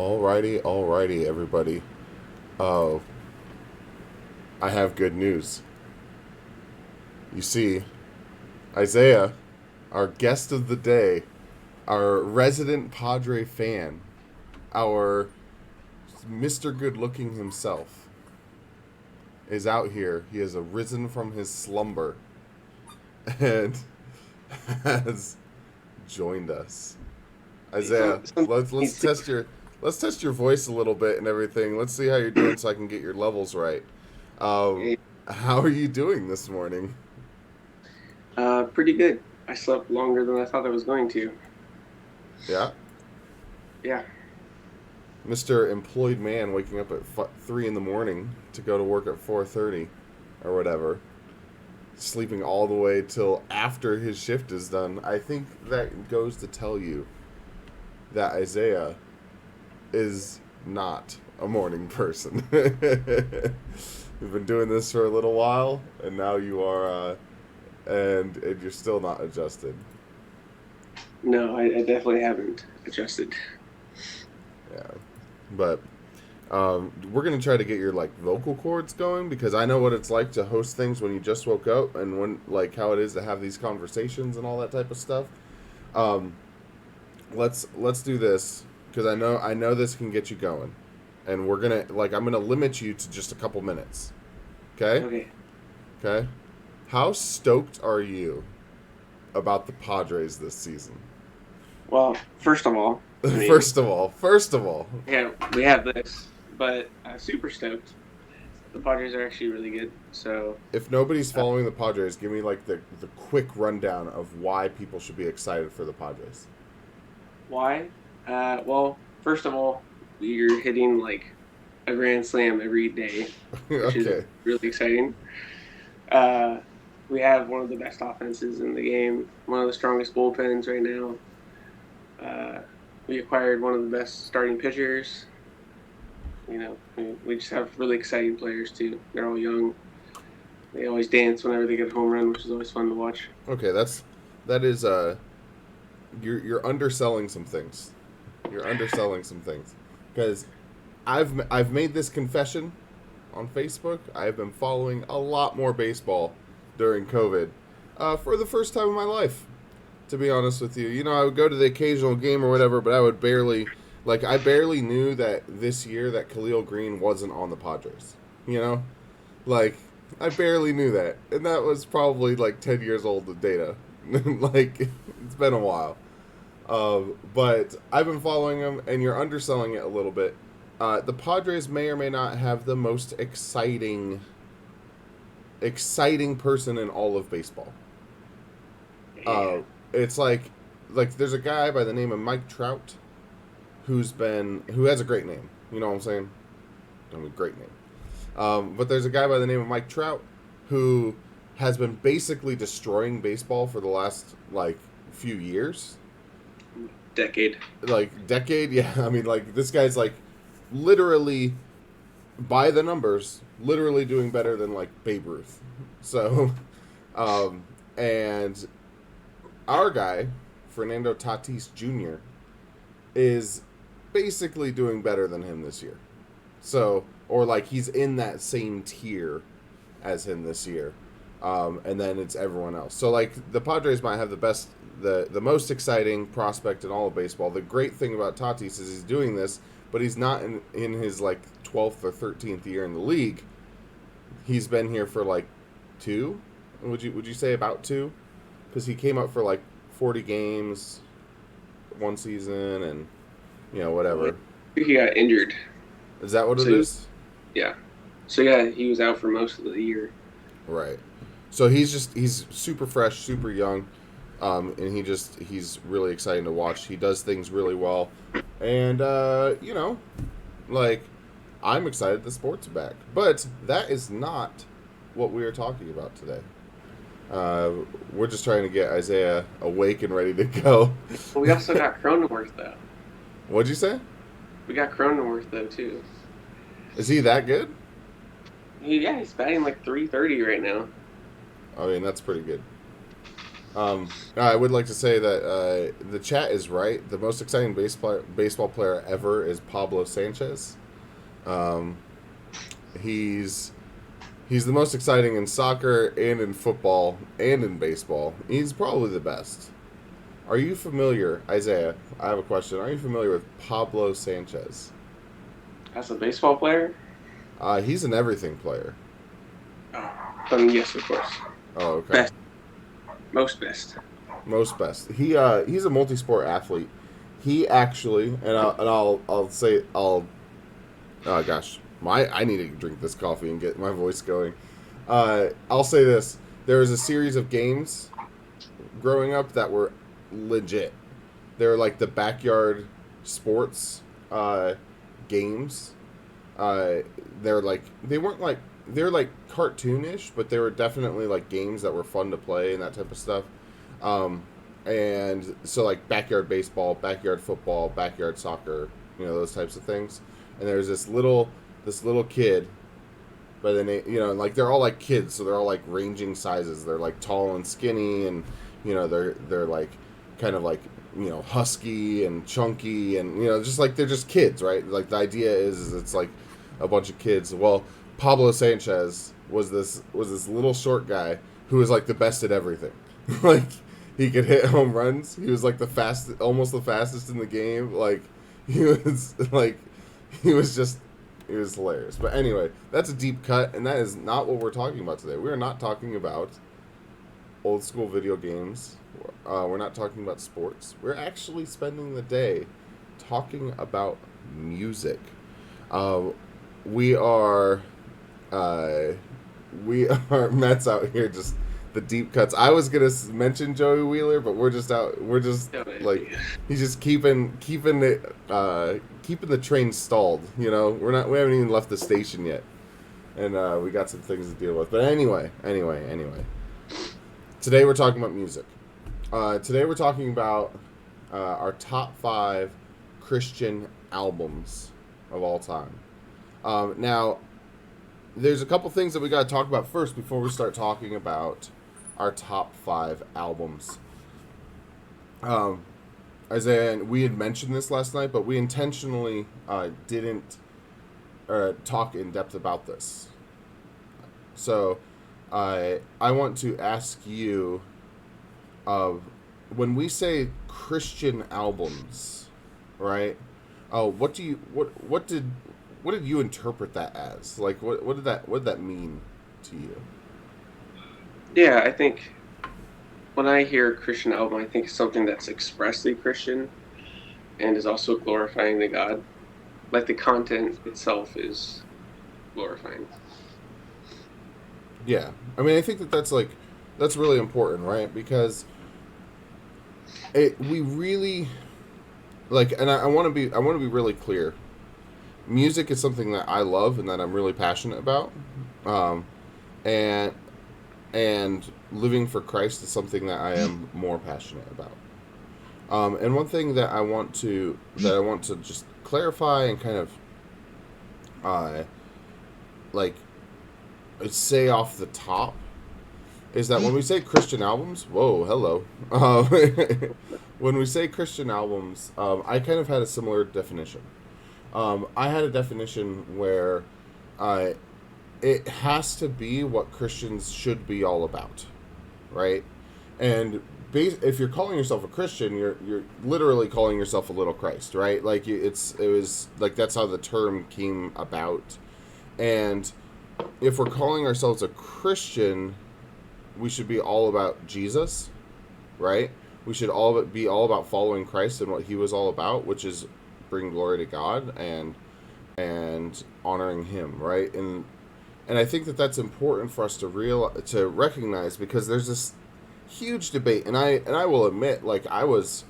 Alrighty, everybody. Uh, I have good news. You see, Isaiah, our guest of the day, our resident Padre fan, our Mr. Good Looking himself, is out here. He has arisen from his slumber and has joined us. Isaiah, let's Needs to- test your voice a little bit and everything. Let's see how you're doing so I can get your levels right. Uh, how are you doing this morning? Pretty good. I slept longer than I thought I was going to. Yeah, Yeah. Mr. Employed Man waking up at 3 in the morning to go to work at 4:30 or whatever, sleeping all the way till after his shift is done. I think that goes to tell you that Isaiah is not a morning person. We've been doing this for a little while, and now you are, and you're still not adjusted. No, I definitely haven't adjusted. Yeah, but we're gonna try to get your like vocal cords going because I know what it's like to host things when you just woke up and when like how it is to have these conversations and all that type of stuff. Um, let's do this because I know this can get you going, and we're gonna like I'm gonna limit you to just a couple minutes. Okay, Okay. okay. How stoked are you about the Padres this season? Well, first of all, I mean, First of all, yeah, we have this, but super stoked. The Padres are actually really good. So, if nobody's uh, following the Padres, give me like the quick rundown of why people should be excited for the Padres. why? Well, first of all, you're hitting like a grand slam every day, which is Okay. really exciting. Uh, we have one of the best offenses in the game, one of the strongest bullpens right now. Uh, we acquired one of the best starting pitchers. We just have really exciting players too. They're all young. They always dance whenever they get a home run, which is always fun to watch. Okay, that is you're underselling some things. You're underselling some things because I've made this confession on Facebook. I've been following a lot more baseball during COVID for the first time in my life. To be honest with you, I would go to the occasional game or whatever, but I barely knew that this year that Khalil Green wasn't on the Padres. You know, like I barely knew that, and that was probably like 10 years old of data. Like it's been a while. But I've been following them, and you're underselling it a little bit. The Padres may or may not have the most exciting person in all of baseball. Yeah. Uh, it's like there's a guy by the name of Mike Trout who has a great name. You know what I'm saying? I mean, great name. But there's a guy by the name of Mike Trout who has been basically destroying baseball for the last like few years, Decade. like decade. Yeah, I mean, like this guy's like literally by the numbers, literally doing better than like Babe Ruth. So, um, and our guy Fernando Tatis Jr. is basically doing better than him this year. So, or like he's in that same tier as him this year. And then it's everyone else. So like the Padres might have the most exciting prospect in all of baseball. The great thing about Tatis is he's doing this, but he's not in his like 12th or 13th year in the league. He's been here for like two. Would you say about two? Because he came up for like 40 games one season and Well, whatever. he got injured. Is that what it So, is? yeah. So, yeah, he was out for most of the year. Right. So he's super fresh, super young, and he's really exciting to watch. He does things really well, and like I'm excited the sport's back. But that is not what we are talking about today. Uh, we're just trying to get Isaiah awake and ready to go. But we also got Cronenworth, though. What'd you say? We got Cronenworth, though, too. Is he that good? Yeah, he's batting like 330 right now. I mean, that's pretty good. I would like to say that the chat is right. The most exciting baseball player ever is Pablo Sanchez. Um, he's he's the most exciting in soccer and in football and in baseball. He's probably the best. Are you familiar, Isaiah? I have a question. Are you familiar with Pablo Sanchez? As a baseball player, He's an everything player. yes, of course. Oh, okay. Best, most best. Most best. He's a multi-sport athlete. He actually, I'll say I'll oh gosh, I need to drink this coffee and get my voice going. I'll say this: there was a series of games growing up that were legit. They're like the backyard sports games. Uh, they weren't like they're like cartoonish, but they were definitely like games that were fun to play and that type of stuff. Um, and so like backyard baseball, backyard football, backyard soccer, those types of things. And there's this little kid by the name, like they're all like kids, so they're all like ranging sizes. They're like tall and skinny, and they're like kind of like husky and chunky, and just like they're just kids, right? Like the idea is it's like a bunch of kids. Well, Pablo Sanchez was this little short guy who was like the best at everything. Like he could hit home runs. He was like almost the fastest in the game. Like he was like he was just it was hilarious. But anyway, that's a deep cut, and that is not what we're talking about today. We are not talking about old school video games. We're not talking about sports. We're actually spending the day talking about music. Uh, we are, uh, we are Matt's out here just the deep cuts. I was gonna mention Joey Wheeler, but we're just out. We're just like he's just keeping the train stalled. We haven't even left the station yet, and we got some things to deal with. But anyway. Today we're talking about music. Today we're talking about our top 5 Christian albums of all time. Now, there's a couple things that we got to talk about first before we start talking about our top 5 albums. Isaiah, we had mentioned this last night, but we intentionally didn't talk in depth about this. So, I want to ask you, when we say Christian albums, right? What did you interpret that as? Like, what did that mean to you? Yeah, I think when I hear Christian album, I think something that's expressly Christian and is also glorifying to God. Like the content itself is glorifying. Yeah, I mean, I think that's really important, right? Because we really and I want to be really clear. Music is something that I love and that I'm really passionate about, and living for Christ is something that I am more passionate about. And one thing that I want to just clarify and kind of like say off the top is that when we say Christian albums, whoa, hello. When we say Christian albums, I kind of had a similar definition. I had a definition where it has to be what Christians should be all about, right? And if you're calling yourself a Christian, you're literally calling yourself a little Christ, right? Like it was like that's how the term came about. And if we're calling ourselves a Christian, we should be all about Jesus, right? We should be all about following Christ and what He was all about, which is bring glory to God and honoring Him, right? And I think that that's important for us to recognize, because there's this huge debate, and I will admit, like I was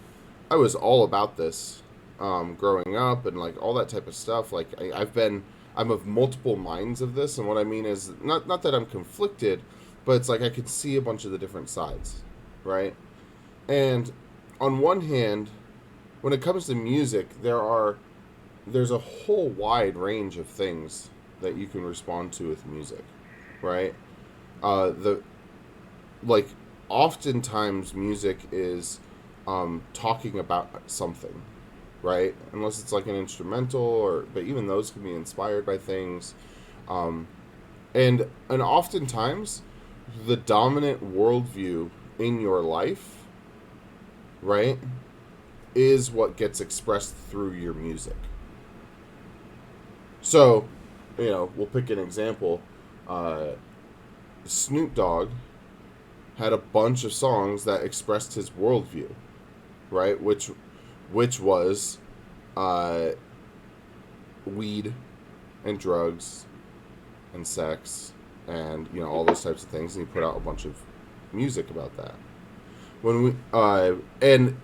all about this growing up and like all that type of stuff. Like I'm of multiple minds of this, and what I mean is not that I'm conflicted, but it's like I could see a bunch of the different sides, right? And on one hand, when it comes to music, there's a whole wide range of things that you can respond to with music, right? The like oftentimes music is talking about something, right? Unless it's like an instrumental, or but even those can be inspired by things, um, and oftentimes the dominant worldview in your life, right, is what gets expressed through your music. So, we'll pick an example. Uh, Snoop Dogg had a bunch of songs that expressed his worldview, right? Which was uh, weed and drugs and sex and all those types of things, and he put out a bunch of music about that. When we and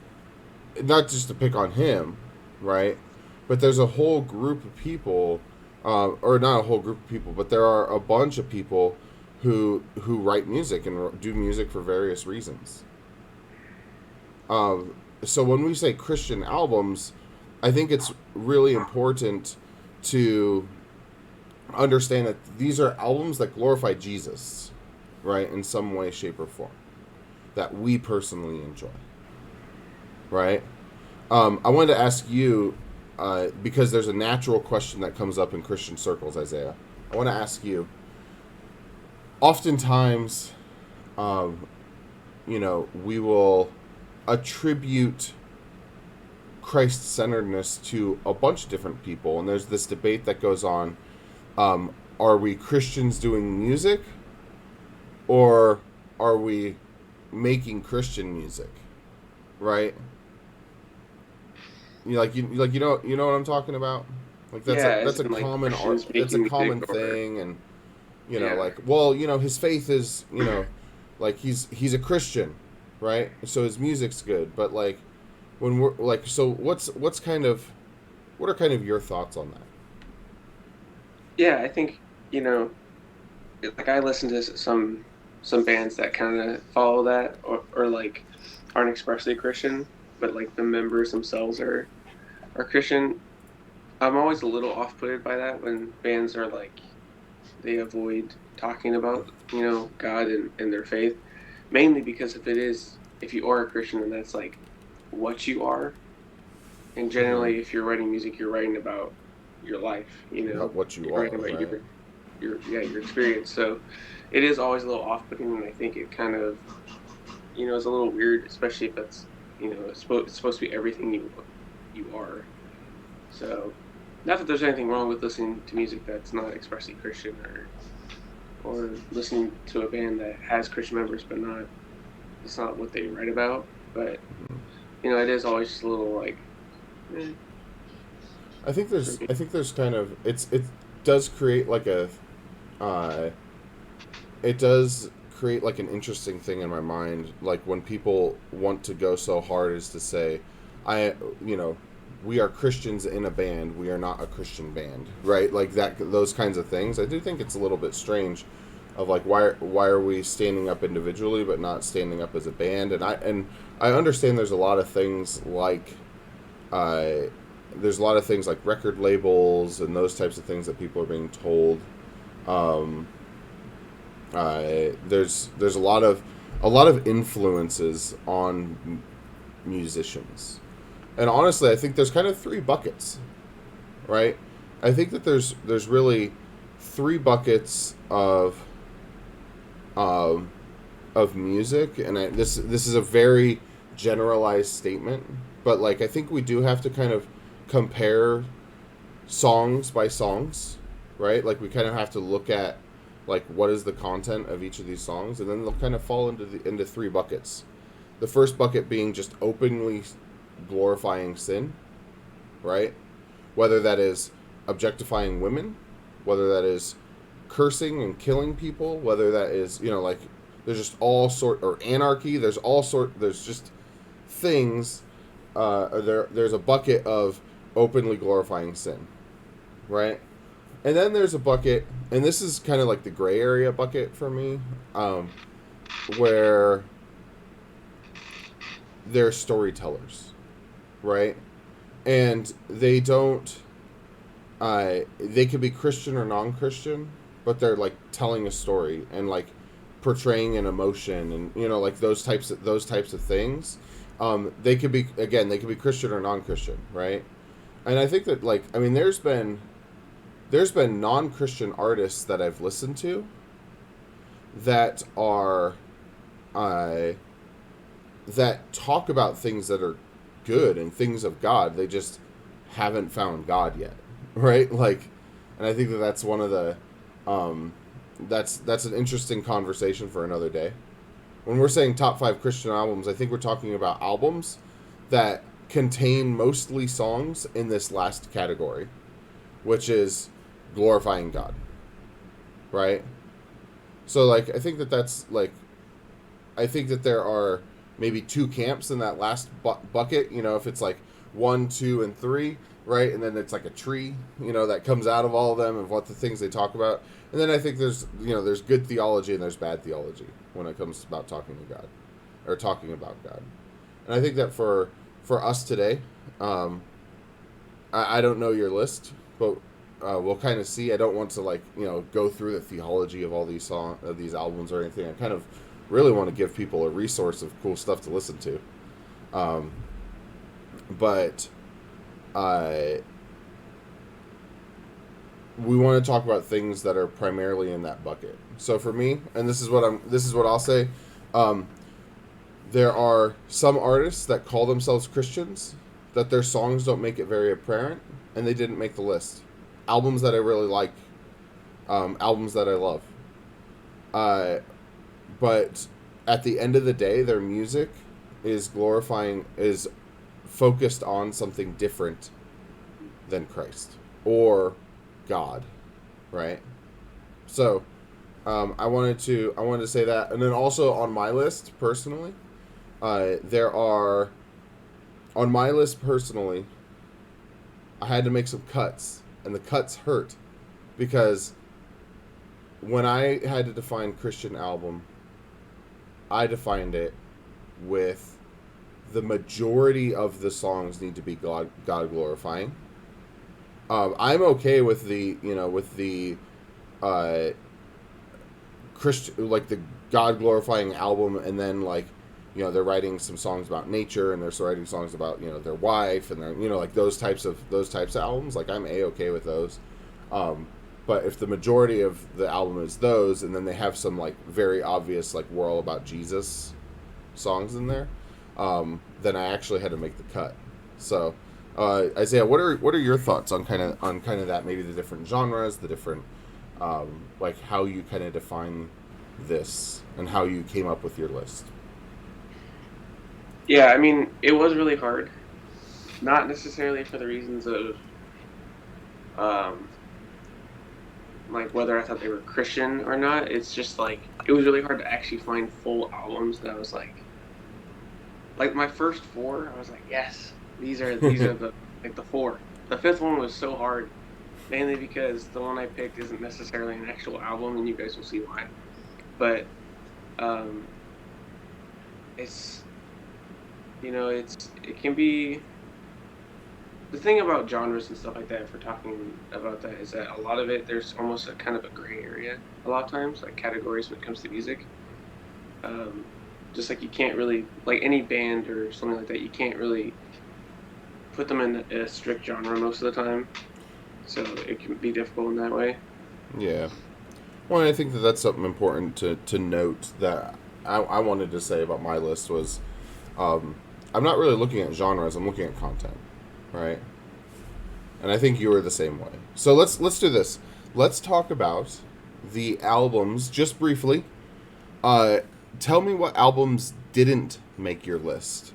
not just to pick on him, right? But there's a whole group of people, or not a whole group of people, but there are a bunch of people who write music and do music for various reasons. So when we say Christian albums, I think it's really important to understand that these are albums that glorify Jesus, right, in some way, shape, or form, that we personally enjoy, right? I wanted to ask you, because there's a natural question that comes up in Christian circles, Isaiah. I want to ask you, oftentimes, we will attribute Christ-centeredness to a bunch of different people, and there's this debate that goes on. Are we Christians doing music, or are we making Christian music, right? You know what I'm talking about? Like Yeah, that's as a in like common art. Christians It's a making common music, or thing, and yeah, his faith is like he's a Christian, right? So his music's good, but like when we're like, so what's kind of what are kind of your thoughts on that? yeah. I think you know, like I listen to some bands that kind of follow that, or like aren't expressly Christian, but like the members themselves are Christian. I'm always a little off-putted by that when bands are like they avoid talking about God and their faith, mainly because if you are a Christian and that's like what you are, and Mm-hmm. generally if you're writing music you're writing about your life, About what you you're are, writing about right? your experience. So it is always a little off-putting, and I think it kind of is a little weird, especially if it's it's supposed to be everything you are. So not that there's anything wrong with listening to music that's not expressly Christian, or listening to a band that has Christian members but not it's not what they write about. But it is always just a little like eh, for me. I think there's kind of it does create like a uh, it does create like an interesting thing in my mind, like when people want to go so hard as to say, I you know we are Christians in a band, we are not a Christian band, right? Like that, those kinds of things. I do think it's a little bit strange of like, why are we standing up individually but not standing up as a band? And I understand uh, there's a lot of things like record labels and those types of things that people are being told. Um, there's a lot of influences on musicians, and honestly, I think there's kind of three buckets, right? I think that there's really three buckets um, of music, and this is a very generalized statement, but like I think we do have to kind of compare songs by songs, right? Like we kind of have to look at like what is the content of each of these songs, and then they'll kind of fall into three buckets. The first bucket being just openly glorifying sin, right? Whether that is objectifying women, whether that is cursing and killing people, whether that is like there's just all sort, or anarchy. There's all sort. There's just things. There's a bucket of openly glorifying sin, right? And then there's a bucket, and this is kind of like the gray area bucket for me, where they're storytellers, right? And they don't. They could be Christian or non-Christian, but they're like telling a story, and like portraying an emotion, and like those types of things. They could be, again, they could be Christian or non-Christian, right? And I think that, like, I mean, there's been non-Christian artists that I've listened to that are that talk about things that are good and things of God. They just haven't found God yet, right? Like, and I think that that's one of the that's an interesting conversation for another day. When we're saying top 5 Christian albums, I think we're talking about albums that contain mostly songs in this last category, which is glorifying God, right? So, like, I think that that's, like, I think that there are maybe 2 camps in that last bucket, if it's like 1, 2, and 3, right? And then it's like a tree, that comes out of all of them, of what the things they talk about. And then I think there's good theology and there's bad theology when it comes about talking to God, or talking about God. And I think that for us today, I don't know your list, but we'll kind of see. I don't want to, like, go through the theology of all these these albums or anything. I kind of really want to give people a resource of cool stuff to listen to. But we want to talk about things that are primarily in that bucket. So for me, and this is what I'll say, there are some artists that call themselves Christians that their songs don't make it very apparent, and they didn't make the list. Albums that I really like, albums that I love. But at the end of the day, their music is focused on something different than Christ or God, right? So, I wanted to say that, and then also on my list personally, on my list personally, I had to make some cuts, and the cuts hurt because when I had to define Christian album, I defined it with the majority of the songs need to be God glorifying. I'm okay with the Christian, like, the God glorifying album, and then, like, they're writing some songs about nature, and they're writing songs about their wife, and they're like those types of albums. Like, I'm okay with those. But if the majority of the album is those, and then they have some, like, very obvious, like, we're all about Jesus songs in there, then I actually had to make the cut. So, Isaiah, what are your thoughts on kind of that, maybe the different genres, the different, like, how you kind of define this and how you came up with your list? Yeah, I mean, it was really hard. Not necessarily for the reasons of, like, whether I thought they were Christian or not. It's just, like, it was really hard to actually find full albums that I was like my first 4, I was like, yes, these are the, like, the 4. The 5th one was so hard, mainly because the one I picked isn't necessarily an actual album, and you guys will see why. But it's it can be, the thing about genres and stuff like that, if we're talking about that, is that a lot of it, there's almost a kind of a gray area a lot of times, like categories when it comes to music. Just like you can't really, like any band or something like that, you can't really put them in a strict genre most of the time. So it can be difficult in that way. Yeah. Well, I think that that's something important to note that I wanted to say about my list was, I'm not really looking at genres, I'm looking at content, right? And I think you were the same way. So let's do this. Let's talk about the albums just briefly. Tell me what albums didn't make your list.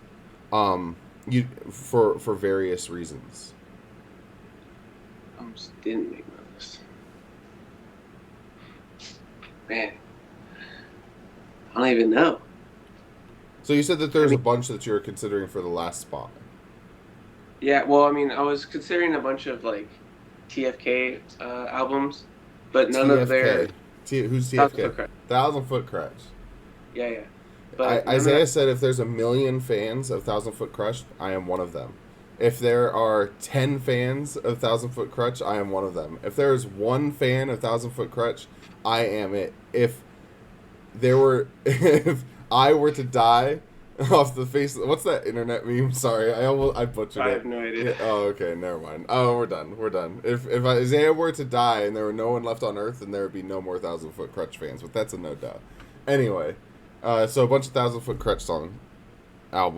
You for various reasons. Albums didn't make my list. Man, I don't even know. So you said that there's a bunch that you were considering for the last spot. Yeah, well, I mean, I was considering a bunch of, like, TFK albums, but none TFK. of their... Who's TFK? 1,000 Foot Krutch. Yeah. But Isaiah said if there's 1 million fans of 1,000 Foot Krutch, I am one of them. If there are 10 fans of 1,000 Foot Krutch, I am one of them. If there is one fan of 1,000 Foot Krutch, I am it. If there were if I were to die off the face. What's that internet meme? Sorry, I butchered I it. have no Yeah, idea. oh, okay, never mind. Oh, we're done. We're done. If Isaiah were to die and there were no one left on Earth, then there would be no more Thousand Foot Crutch fans. But that's a no doubt. Anyway, so a bunch of Thousand Foot Crutch song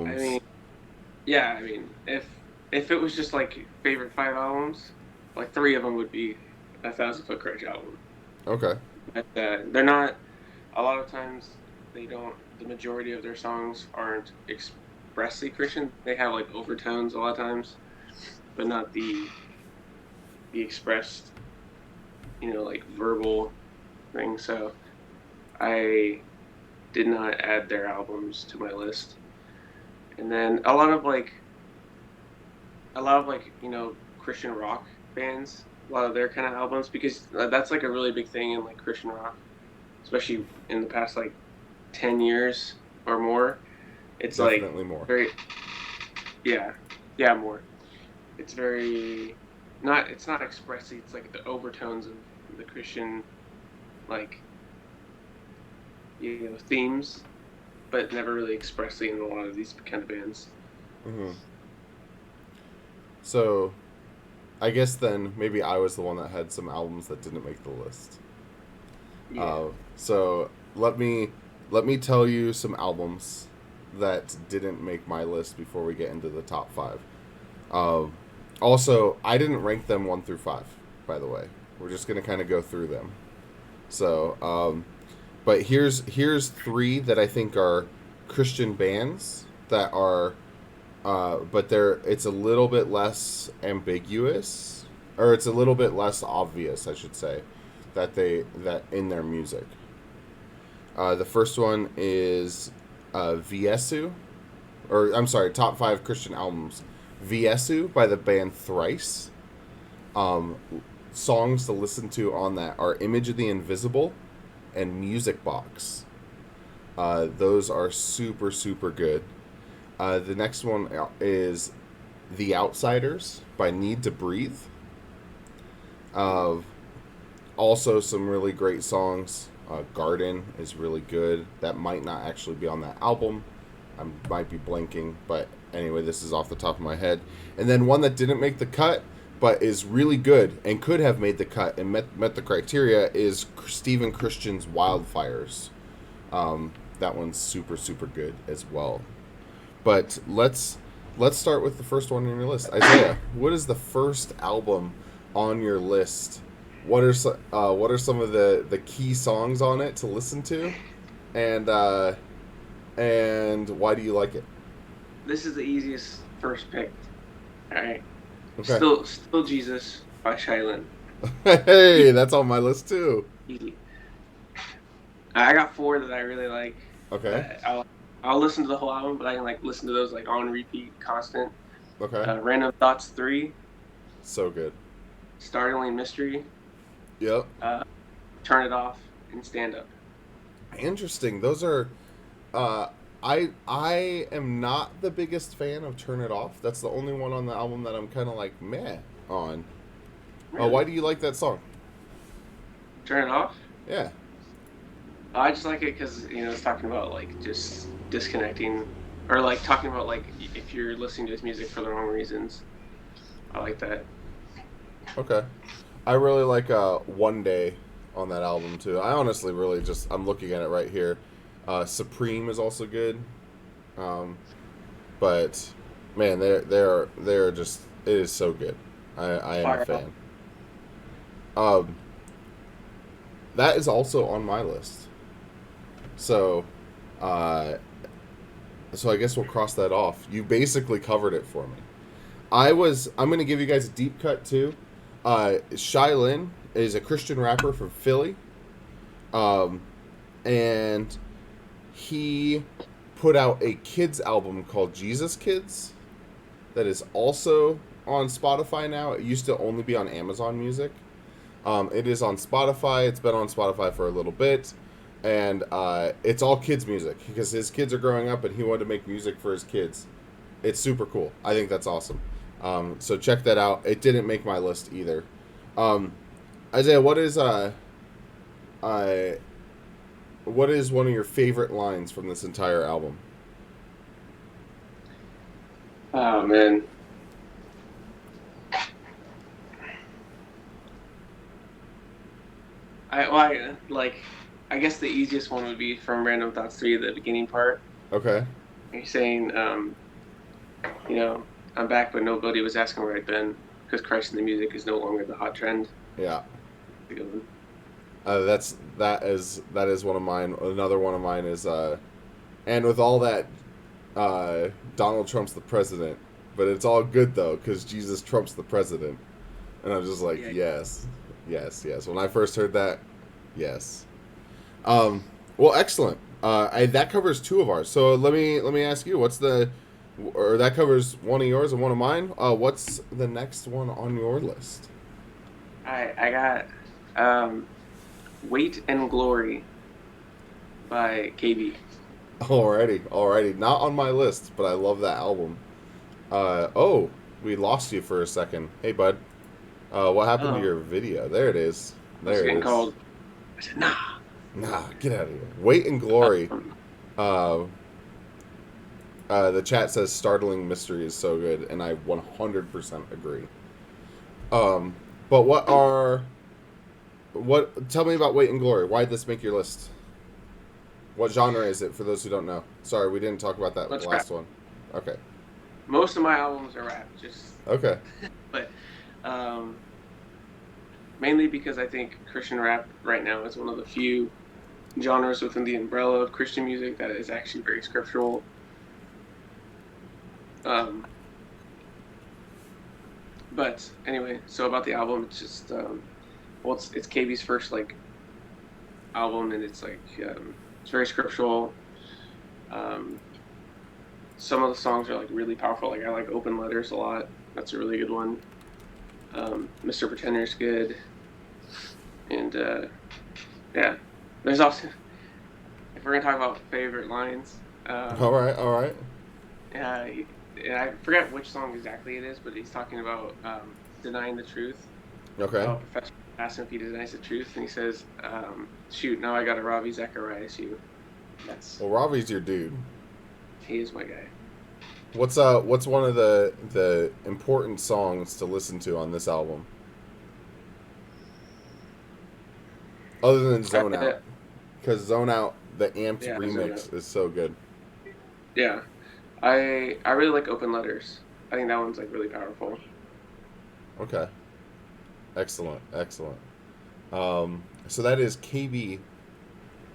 I albums. mean, yeah, I mean, if it was just like favorite 5 albums, like three of them would be a Thousand Foot Crutch album. Okay, But they're not. A lot of times, they don't. The majority of their songs aren't expressly Christian. They have like overtones a lot of times, but not the expressed, like verbal thing. So I did not add their albums to my list. And then a lot of Christian rock bands, a lot of their kind of albums, because that's like a really big thing in like Christian rock, especially in the past like 10 years or more. It's like definitely more. very, yeah, yeah, more. It's very not, it's not expressly, it's like the overtones of the Christian, like, themes, but never really expressly in a lot of these kind of bands. Hmm. So I guess then maybe I was the one that had some albums that didn't make the list. Yeah. So let me tell you some albums that didn't make my list before we get into the top five. Uh, Also, I didn't rank them 1 through 5. By the way, we're just gonna kind of go through them. So, but here's three that I think are Christian bands that are, but it's a little bit less ambiguous, or it's a little bit less obvious, I should say, that in their music. The first one is Viesu, or I'm sorry, top five Christian albums. Viesu by the band Thrice. Um, Songs to listen to on that are Image of the Invisible and Music Box. Those are super, super good. The next one is The Outsiders by Need to Breathe. Uh, Also, some really great songs. Garden is really good. That might not actually be on that album. I might be blanking, but anyway, this is off the top of my head. And then one that didn't make the cut, but is really good and could have made the cut and met the criteria is Stephen Christian's Wildfires. That one's super, super good as well. But let's start with the first one on your list. Isaiah, what is the first album on your list? What are some of the key songs on it to listen to, and why do you like it? This is the easiest first pick. All right. Okay. Still Jesus by Shylin. Hey, that's on my list too. Easy. I got four that I really like. Okay. That I'll listen to the whole album, but I can like listen to those like on repeat, constant. Okay. Random Thoughts 3, So good. Startling Mystery, Yep. uh, Turn It Off, and Stand Up. Interesting. Those are. I am not the biggest fan of Turn It Off. That's the only one on the album that I'm kind of like meh on. Really? Why do you like that song? Turn It Off? Yeah. I just like it because it's talking about like just disconnecting, or like talking about like if you're listening to his music for the wrong reasons. I like that. Okay. I really like One Day on that album too. I honestly really just I'm looking at it right here. Supreme is also good. But man, they're just it is so good. I am a Fire up. fan. Um, that is also on my list. So, uh, so I guess we'll cross that off. You basically covered it for me. I'm gonna give you guys a deep cut too. Shy Lin is a Christian rapper from Philly. Um, and he put out a kids album called Jesus Kids that is also on Spotify now. It used to only be on Amazon Music. It is on Spotify. It's been on Spotify for a little bit. And it's all kids music because his kids are growing up and he wanted to make music for his kids. It's super cool. I think that's awesome. So check that out. It didn't make my list either. Um, Isaiah, what is what is one of your favorite lines from this entire album? Oh man, I guess the easiest one would be from Random Thoughts 3, the beginning part. Okay. He's saying, you know, I'm back, but nobody was asking where I'd been because Christ in the music is no longer the hot trend. Yeah. That is one of mine. Another one of mine is and with all that, Donald Trump's the president, but it's all good though because Jesus Trump's the president, and I'm just like, Yeah. yes, yes, yes. When I first heard that, yes. Well, excellent. That covers two of ours. So let me ask you, or that covers one of yours and one of mine. What's the next one on your list? I got Weight and Glory by KB. Alrighty. Not on my list, but I love that album. Oh, we lost you for a second. Hey, bud. What happened to Oh, your video? There it is. I was There it getting is. called. I said, nah. Nah, get out of here. Weight and Glory. Um, Uh, the chat says Startling Mystery is so good, and I 100% agree. Um, but tell me about Weight and Glory. Why did this make your list? What genre is it, for those who don't know? Sorry, we didn't talk about that let's last rap. one. Okay. Most of my albums are rap, Okay. but um, mainly because I think Christian rap right now is one of the few genres within the umbrella of Christian music that is actually very scriptural. Um, but anyway, so about the album, it's just it's KB's first like album, and it's like it's very scriptural. Um, some of the songs are like really powerful. Like I like Open Letters a lot. That's a really good one. Mr. Pretender's good, and yeah. There's also, if we're gonna talk about favorite lines, All right. yeah, I forget which song exactly it is, but he's talking about denying the truth. Okay. Oh, professor asks him if he denies the truth, and he says, "Shoot, now I got a Ravi Zacharias you." That's Well, Ravi's your dude. he is my guy. What's one of the important songs to listen to on this album, other than Zone Out? Because Zone Out, the amped Yeah, remix is so good. Yeah, I really like Open Letters. I think that one's like really powerful. Okay. Excellent. So that is KB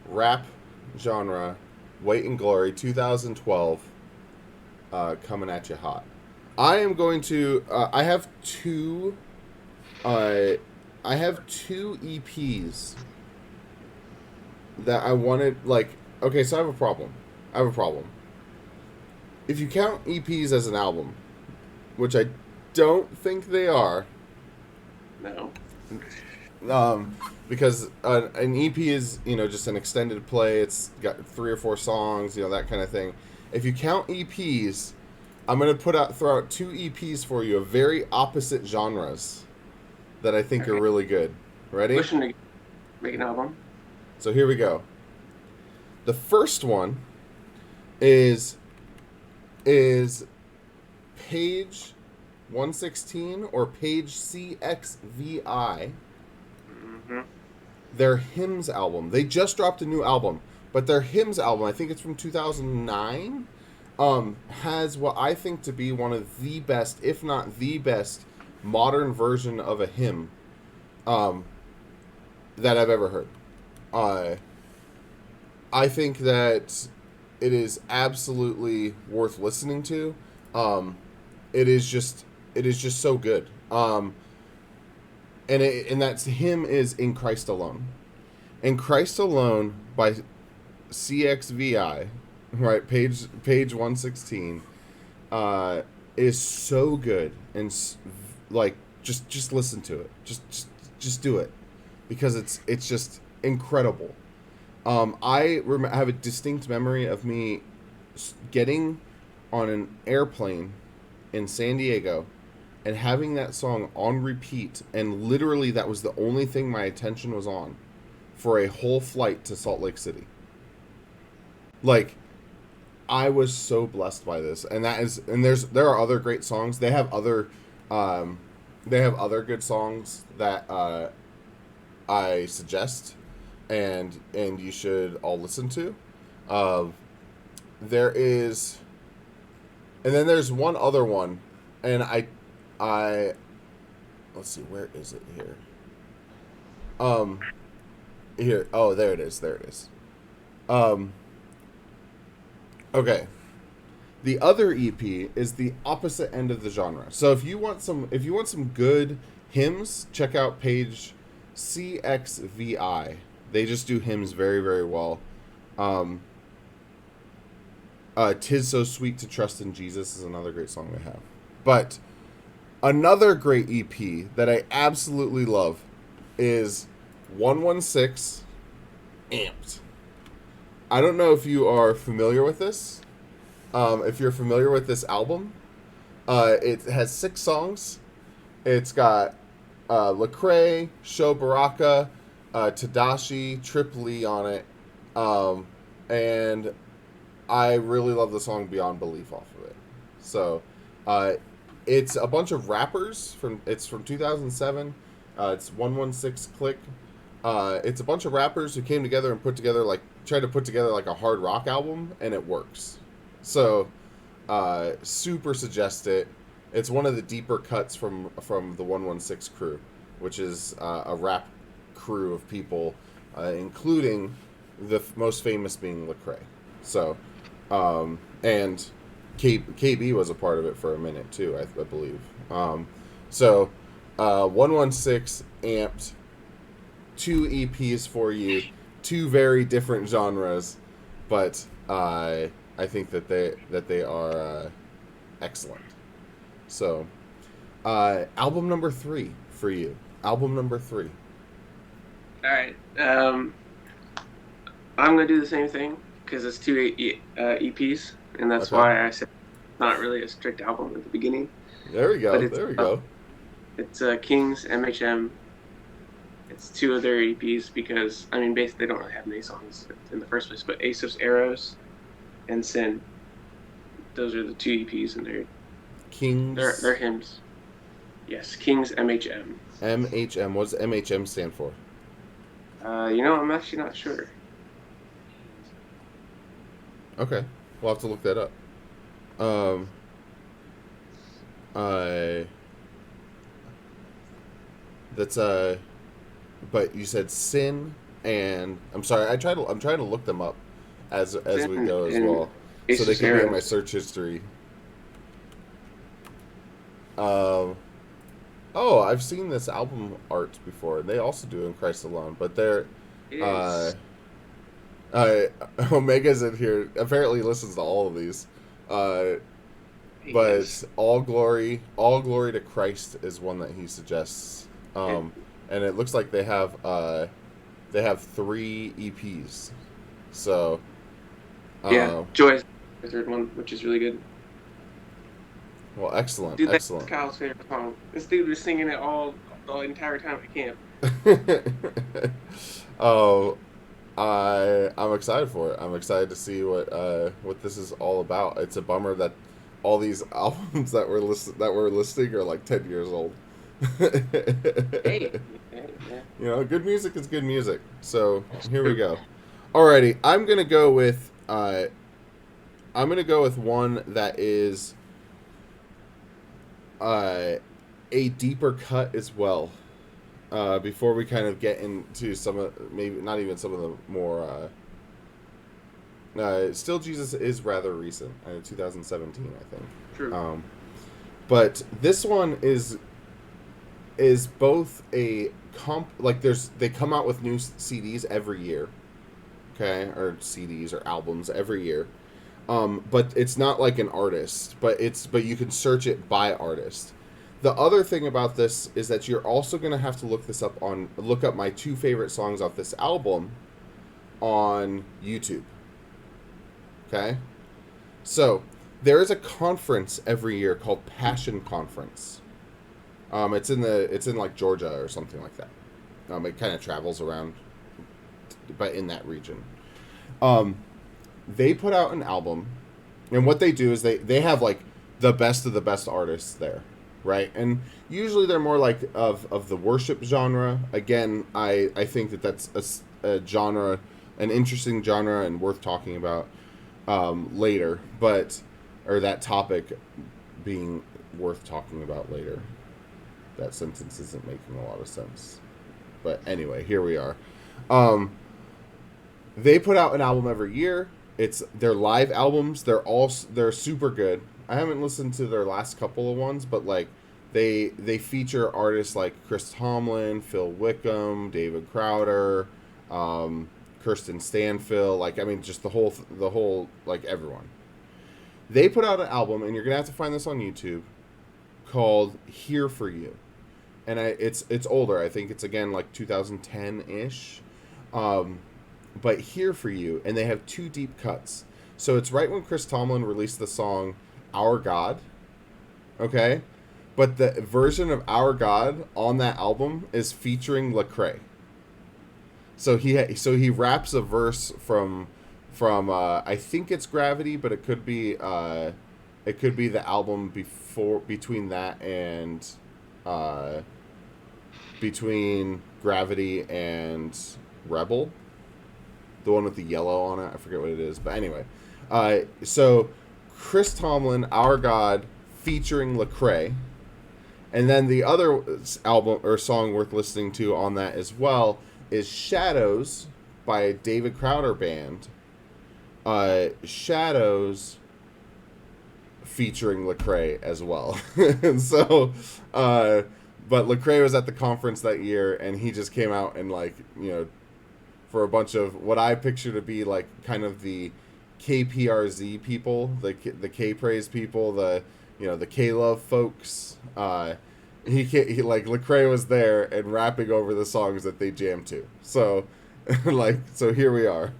rap genre, Weight and Glory, 2012, coming at you hot. I am going to. I have two. I have two EPs that I wanted. Like, okay, so I have a problem. If you count EPs as an album, which I don't think they are, No. because an EP is, just an extended play. It's got 3 or 4 songs, that kind of thing. If you count EPs, I'm gonna throw out 2 EPs for you of very opposite genres that I think are really good. Ready? Wishing to make an album. So here we go. The first one is page 116 or page CXVI. Mm-hmm. Their Hymns album. They just dropped a new album, but their Hymns album, I think it's from 2009, has what I think to be one of the best, if not the best, modern version of a hymn that I've ever heard. I think that it is absolutely worth listening to. It is just so good. And that hymn is In Christ Alone. In Christ Alone by CXVI, right? Page 116, is so good, and like just listen to it. Just do it, because it's just incredible. I have a distinct memory of me getting on an airplane in San Diego and having that song on repeat, and literally that was the only thing my attention was on for a whole flight to Salt Lake City. Like, I was so blessed by this, and there are other great songs. Um, they have other good songs that I suggest, and you should all listen to. Uh, there is, and then there's one other one, and I let's see, where is it here? Um, here, oh, there it is, there it is. Um, okay. The other EP is the opposite end of the genre. So if you want some good hymns, check out page CXVI. They just do hymns very, very well. Um, 'Tis So Sweet to Trust in Jesus is another great song they have. But another great EP that I absolutely love is 116 Amped. I don't know if you are familiar with this. If you're familiar with this album, it has 6 songs. It's got Lecrae, Sho Baraka, Tadashi, Tripoli on it. And I really love the song Beyond Belief off of it. So, it's a bunch of rappers it's from 2007. It's 116 Click. It's a bunch of rappers who came together and tried to put together like a hard rock album, and it works. So, super suggest it. It's one of the deeper cuts from the 116 crew, which is a rap crew of people, including the most famous being Lecrae. So, and KB was a part of it for a minute too, I believe. So, 116 Amped, 2 EPs for you, 2 very different genres, but I think that they are excellent. So, album number 3 for you. Album number 3. All right. I'm gonna do the same thing because it's 2 EPs, and that's why I said not really a strict album at the beginning. There we go. There we go. It's King's MHM. It's 2 of their EPs because basically they don't really have many songs in the first place, but Aesop's Arrows and Sin. Those are the 2 EPs, and they're hymns. Yes, King's MHM. MHM. What does MHM stand for? I'm actually not sure. Okay, we'll have to look that up. That's but you said Sin, and I'm sorry. I'm trying to look them up as we go as well, so they can be in my search history. Oh, I've seen this album art before. They also do In Christ Alone, but they're Omega's in here. Apparently, he listens to all of these. But all glory to Christ is one that he suggests. And it looks like they have 3 EPs. So Joy is the 3rd one, which is really good. Well, excellent. Dude, that's excellent. Kyle's favorite song. This dude was singing it the entire time at camp. I'm excited for it. I'm excited to see what this is all about. It's a bummer that all these albums that we're listing are like 10 years old. Hey. Good music is good music. So here we go. Alrighty, I'm gonna go with one that is a deeper cut as well. Before we kind of get into some of, maybe not even some of the more Still Jesus is rather recent, 2017, I think. True. But this one is both a they come out with new CDs every year, okay, or CDs or albums every year. But it's not like an artist, but you can search it by artist. The other thing about this is that you're also going to have to look up my 2 favorite songs off this album on YouTube. Okay? So, there is a conference every year called Passion Conference. It's in like Georgia or something like that. It kind of travels around, but in that region. They put out an album, and what they do is they have like the best of the best artists there, right? And usually they're more like of the worship genre. Again, I think that that's a genre, an interesting genre, and worth talking about later. But or that topic being worth talking about later. That sentence isn't making a lot of sense. But anyway, here we are. Um, they put out an album every year. It's their live albums. They're super good. I haven't listened to their last couple of ones, but like they feature artists like Chris Tomlin, Phil Wickham, David Crowder, Kirsten Stanfill. Like I mean, just the whole like everyone. They put out an album, and you're gonna have to find this on YouTube, called "Here for You," and it's older. I think it's again like 2010 ish. But "Here for You," and they have two deep cuts. So it's right when Chris Tomlin released the song "Our God," okay, but the version of "Our God" on that album is featuring Lecrae. So he raps a verse from I think it's Gravity, but it could be the album before between that and uh, between Gravity and Rebel, the one with the yellow on it. I forget what it is, but anyway, so Chris Tomlin, "Our God," featuring Lecrae, and then the other album or song worth listening to on that as well is "Shadows" by David Crowder Band. Shadows featuring Lecrae as well. So, but Lecrae was at the conference that year, and he just came out and like for a bunch of what I picture to be like kind of the KPRZ people, the K praise people, the K love folks. He like Lecrae was there and rapping over the songs that they jammed to. So, so here we are.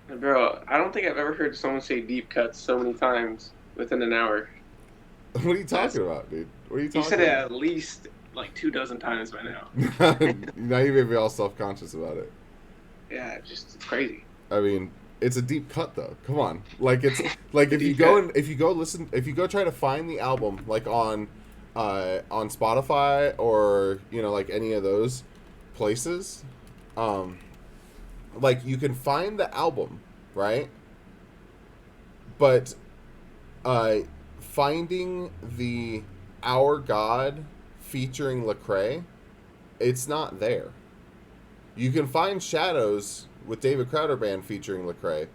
Bro, I don't think I've ever heard someone say deep cuts so many times within an hour. What are you talking about, dude? What are you You talking said it about? at least like 2 dozen times by now. Now you made me all self-conscious about it. Yeah, it's crazy. I mean, it's a deep cut though. Come on, like it's like if you Deep go cut. and if you go try to find the album like on Spotify or like any of those places, um, like you can find the album, right? But uh, finding the "Our God" featuring Lecrae, it's not there. You can find "Shadows" with David Crowder Band featuring Lecrae,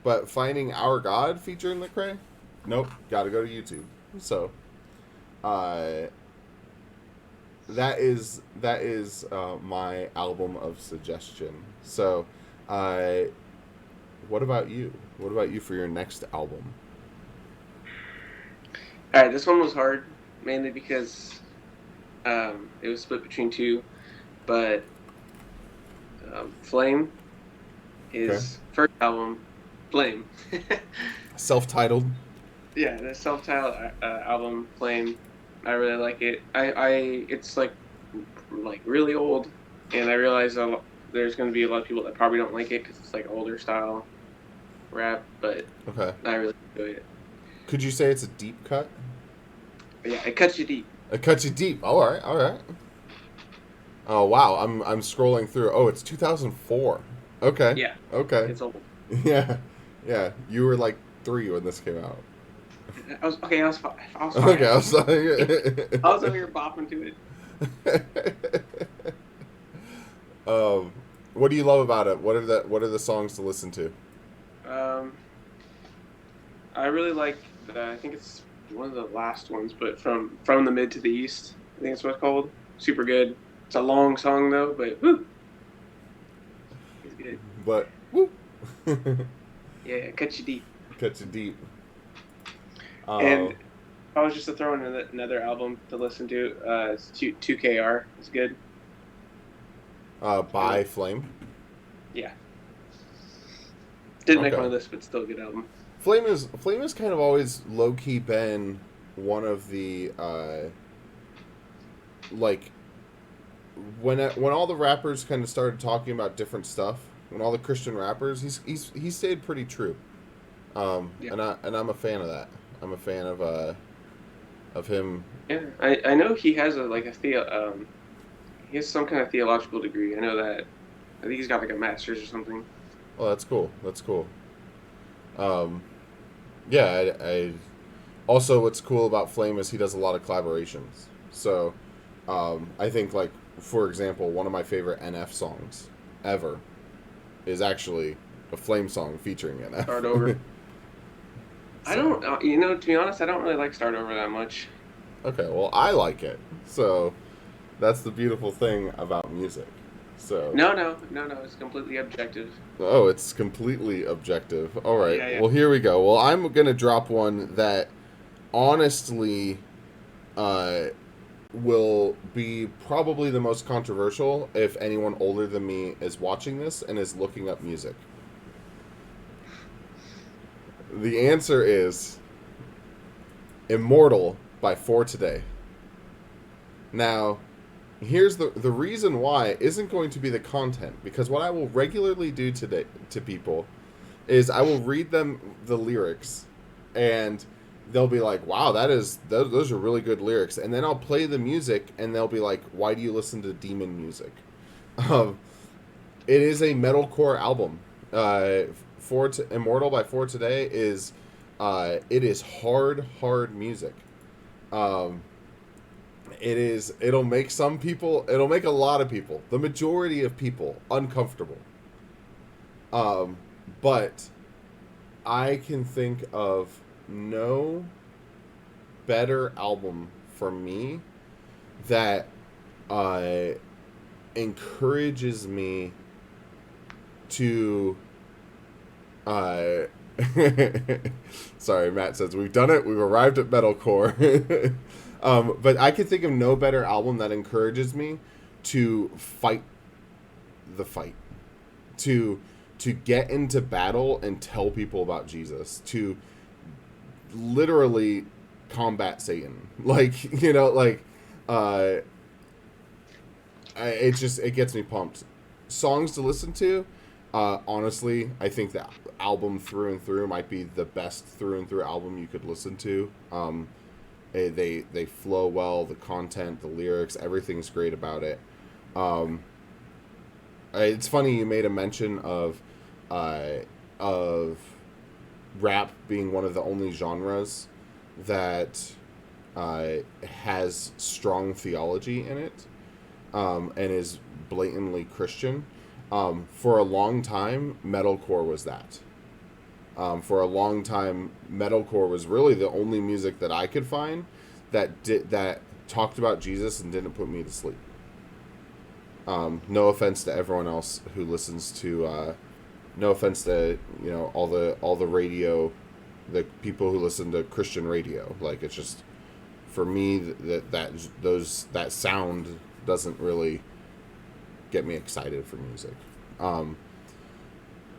but finding "Our God" featuring Lecrae, nope. Got to go to YouTube. So, uh, that is my album of suggestion. So, uh, what about you? What about you for your next album? All right, this one was hard mainly because it was split between two, but Flame, Okay, his first album, Flame. self-titled. Yeah, the self-titled album, Flame. I really like it. It's like really old, and I realize there's going to be a lot of people that probably don't like it because it's like older style rap, but Okay, I really enjoy it. could you say it's a deep cut? But yeah, it cuts you deep. It cuts you deep. All right, all right. Oh wow, I'm scrolling through. Oh, it's 2004. Okay, Yeah, okay, it's old. yeah, yeah. You were like 3 when this came out. I was okay. I was Okay, fine. I'm sorry. I was over here bopping to um, what do you love about it? What are the songs to listen to? it. I really like. I think it's one of the last ones, but from the mid to the east. I think it's what it's called. Super good. It's a long song though, but woo, it's good. But woo, Yeah, it cuts you deep. cuts you deep. And Uh, if I was just to throw in another album to listen to, it's 2KR. It's good. by Flame. Yeah, didn't make my Okay. list, but still a good album. Flame is kind of always low key been one of the like when all the rappers kind of started talking about different stuff, when all the Christian rappers, he stayed pretty true. Yeah. And I'm a fan of that. I'm a fan of him. Yeah. I know he has he has some kind of theological degree. I know that. I think he's got like a master's or something. Oh, that's cool. That's cool. Um, yeah, I also what's cool about Flame is he does a lot of collaborations. So, I think like for example, one of my favorite NF songs ever is actually a Flame song featuring Start NF. over. I So, don't, to be honest, I don't really like Start Over that much. okay, well, I like it. So, that's the beautiful thing about music. So, No. It's completely objective. oh, it's completely objective. All right. Yeah, yeah. Well, here we go. Well, I'm going to drop one that honestly uh, will be probably the most controversial if anyone older than me is watching this and is looking up music. The answer is Immortal by For Today. Now, here's the reason why isn't going to be the content, because what I will regularly do today to people is I will read them the lyrics, and they'll be like, "Wow, those are really good lyrics," and then I'll play the music, and they'll be like, "Why do you listen to demon music?" Um, it is a metalcore album. Immortal by For Today is it is hard music. Um, it'll make some people, it'll make a lot of people, the majority of people, uncomfortable. Um, but I can think of no better album for me that uh, encourages me to uh, sorry, Matt says we've done it, we've arrived at metalcore. But I can think of no better album that encourages me to fight the fight, to get into battle and tell people about Jesus, to literally combat Satan. Like, it gets me pumped. Songs to listen to, honestly, I think that album through and through might be the best through and through album you could listen to. They flow well, the content, the lyrics, everything's great about it. Um, it's funny you made a mention of rap being one of the only genres that has strong theology in it, and is blatantly Christian. For a long time, metalcore was that. For a long time, metalcore was really the only music that I could find that talked about Jesus and didn't put me to sleep. No offense to everyone else who listens to, no offense to all the radio, the people who listen to Christian radio. Like, it's just for me that sound doesn't really get me excited for music.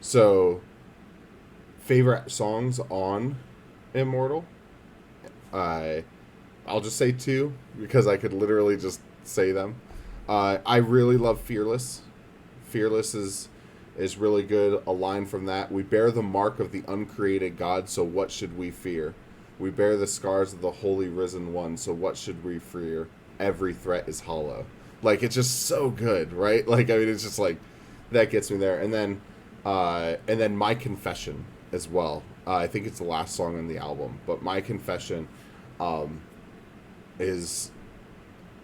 So favorite songs on Immortal, I'll just say two because I could literally just say them. I really love Fearless. Fearless is really good. A line from that: "We bear the mark of the uncreated God, so what should we fear? We bear the scars of the holy risen one, so what should we fear? Every threat is hollow." Like, it's just so good, right? Like, I mean, it's just like that gets me there. And then My Confession as well. I think it's the last song on the album, but My Confession is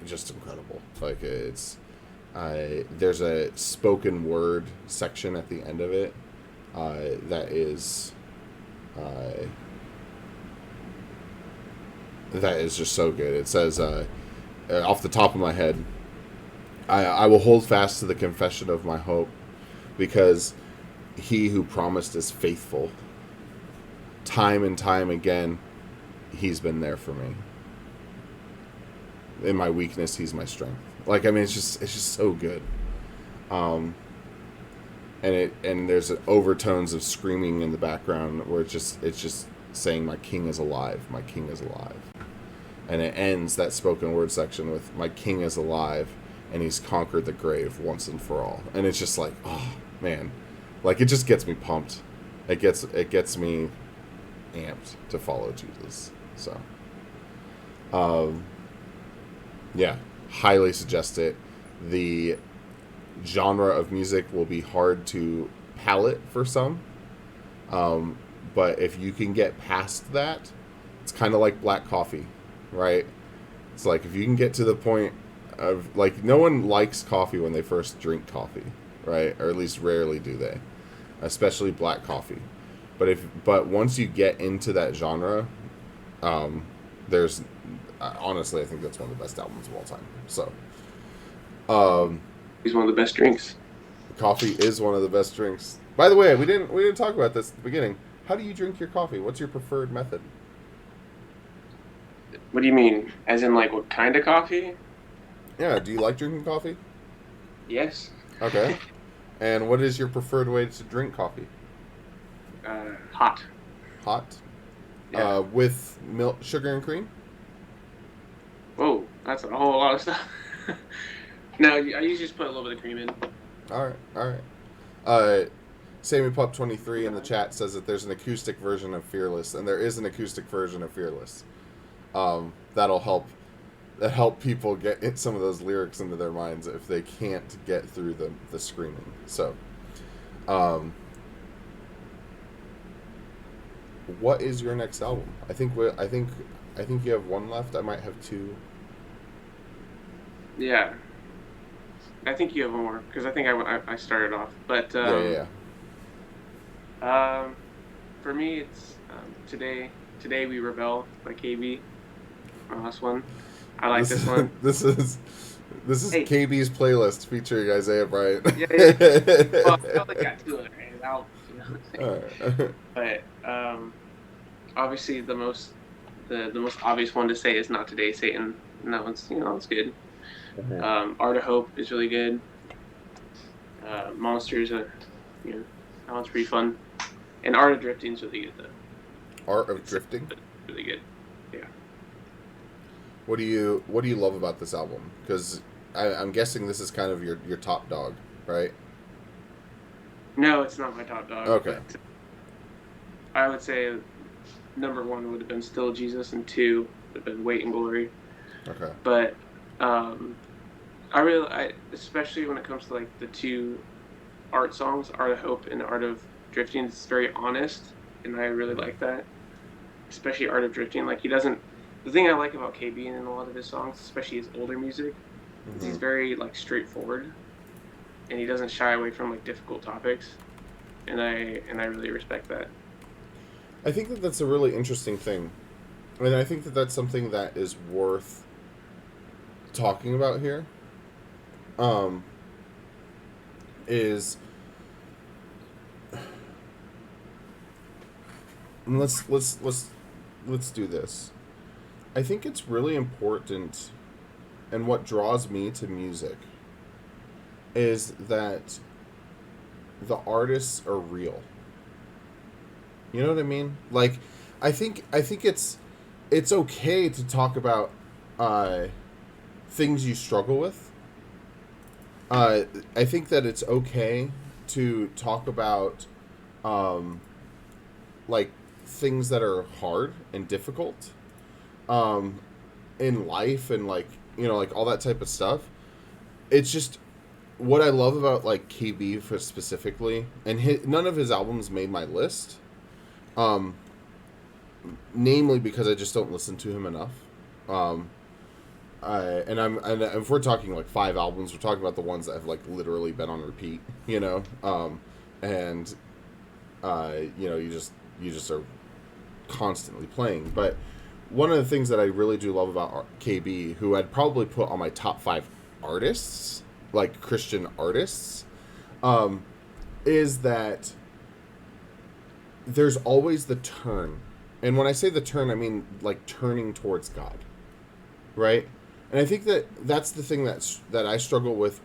just incredible. Like, it's there's a spoken word section at the end of it that is just so good. It says, off the top of my head, I will hold fast to the confession of my hope, because he who promised is faithful. Time and time again, he's been there for me. In my weakness, he's my strength. Like, I mean, it's just so good. And there's overtones of screaming in the background where it's just saying, "My king is alive, my king is alive." And it ends that spoken word section with, "My king is alive, and he's conquered the grave once and for all." And it's just like, oh man, Like, it just gets me pumped. It gets me amped to follow Jesus. So, um, yeah, highly suggest it. The genre of music will be hard to palate for some, um, but if you can get past that, it's kind of like black coffee, right? It's like if you can get to the point of, like, no one likes coffee when they first drink coffee, right? Or at least rarely do they, especially black coffee. But once you get into that genre, um, there's honestly, I think that's one of the best albums of all time. So, um, He's one of the best drinks. coffee is one of the best drinks. By the way, we didn't talk about this at the beginning. How do you drink your coffee? What's your preferred method? What do you mean? As in, like, what kind of coffee? Yeah, do you like drinking coffee? Yes. Okay. And what is your preferred way to drink coffee? Hot. Hot? Yeah. With milk, sugar, and cream? Whoa, that's a whole lot of stuff. No, I usually just put a little bit of cream in. All right, all right. Uh, Sammy Pup 23 in the chat says that there's an acoustic version of Fearless, and there is an acoustic version of Fearless. That'll help people get some of those lyrics into their minds if they can't get through the screaming. So, what is your next album? I think you have one left. I might have two. Yeah. I think you have more, because I think I started off. But, Yeah. for me, it's Today We Rebel by KB. My last one. I like this one. This is hey. KB's playlist featuring Isaiah Bryant. Yeah. Well, I only got two other albums, you know what I'm saying? But obviously the most obvious one to say is Not Today, Satan. And that one's, it's good. Mm-hmm. Art of Hope is really good. Monsters that one's pretty fun. And Art of Drifting is really good though. Art of Drifting? Really good. Yeah. What do you love about this album? Because I'm guessing this is kind of your top dog, right? No, it's not my top dog. Okay. I would say number one would have been Still Jesus, and two would have been Weight and Glory. Okay. But I especially when it comes to like the two art songs, Art of Hope and Art of Drifting, it's very honest, and I really like that. Especially Art of Drifting, like he doesn't. The thing I like about KB in a lot of his songs, especially his older music, is he's very like straightforward, and he doesn't shy away from like difficult topics, and I really respect that. I think that that's a really interesting thing, and I think that that's something that is worth talking about here. Is let's do this. I think it's really important, and what draws me to music is that the artists are real. You know what I mean? Like, I think it's okay to talk about things you struggle with. I think that it's okay to talk about like things that are hard and difficult in life, and like like all that type of stuff. It's just what I love about like KB for specifically, and none of his albums made my list. Namely because I just don't listen to him enough. And if we're talking like 5 albums, we're talking about the ones that have like literally been on repeat, and you just are constantly playing. But one of the things that I really do love about KB, who I'd probably put on my top 5 artists, like Christian artists, is that there's always the turn. And when I say the turn, I mean like turning towards God, right? And I think that that's the thing that I struggle with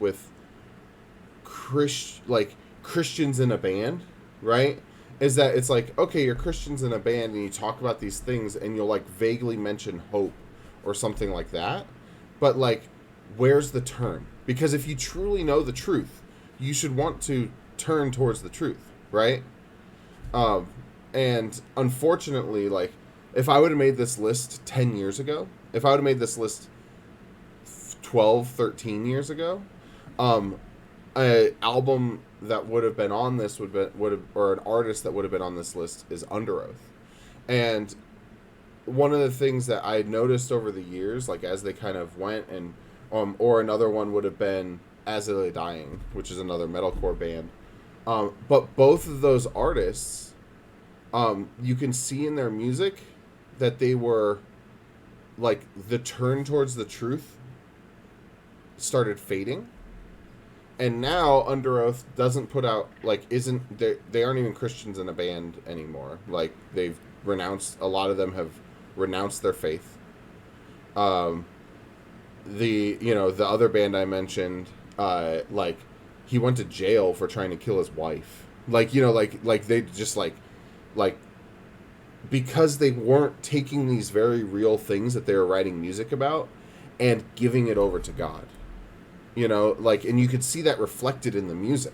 Christians in a band, right? Is that it's like, okay, you're Christians in a band and you talk about these things and you'll like vaguely mention hope or something like that. But like, where's the turn? Because if you truly know the truth, you should want to turn towards the truth, right? Um, and unfortunately, like, if I would have made this list 10 years ago, if I would have made this list 12, 13 years ago, um, a album that would have been on this would have, or an artist that would have been on this list is Under Oath. And one of the things that I noticed over the years, like as they kind of went, and or another one would have been As I Lay Dying, which is another metalcore band. But both of those artists, you can see in their music that they were like the turn towards the truth started fading, and now Under Oath doesn't put out, like, isn't they aren't even Christians in a band anymore. Like, they've renounced, a lot of them have renounced their faith. The other band I mentioned, like, he went to jail for trying to kill his wife. Like, like they just like because they weren't taking these very real things that they were writing music about and giving it over to God. Like, and you could see that reflected in the music,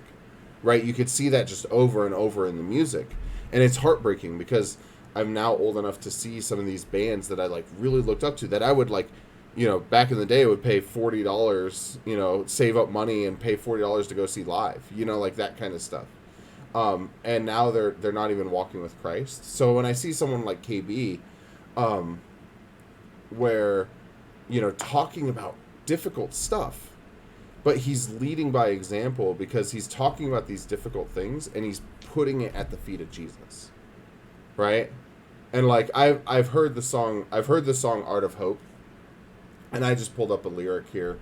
right? You could see that just over and over in the music. And it's heartbreaking because I'm now old enough to see some of these bands that I, like, really looked up to, that I would, like, back in the day would pay $40, save up money and pay $40 to go see live, like that kind of stuff. And now they're not even walking with Christ. So when I see someone like KB, where, talking about difficult stuff, but he's leading by example because he's talking about these difficult things and he's putting it at the feet of Jesus, right? And, like, I've heard the song Art of Hope, and I just pulled up a lyric here.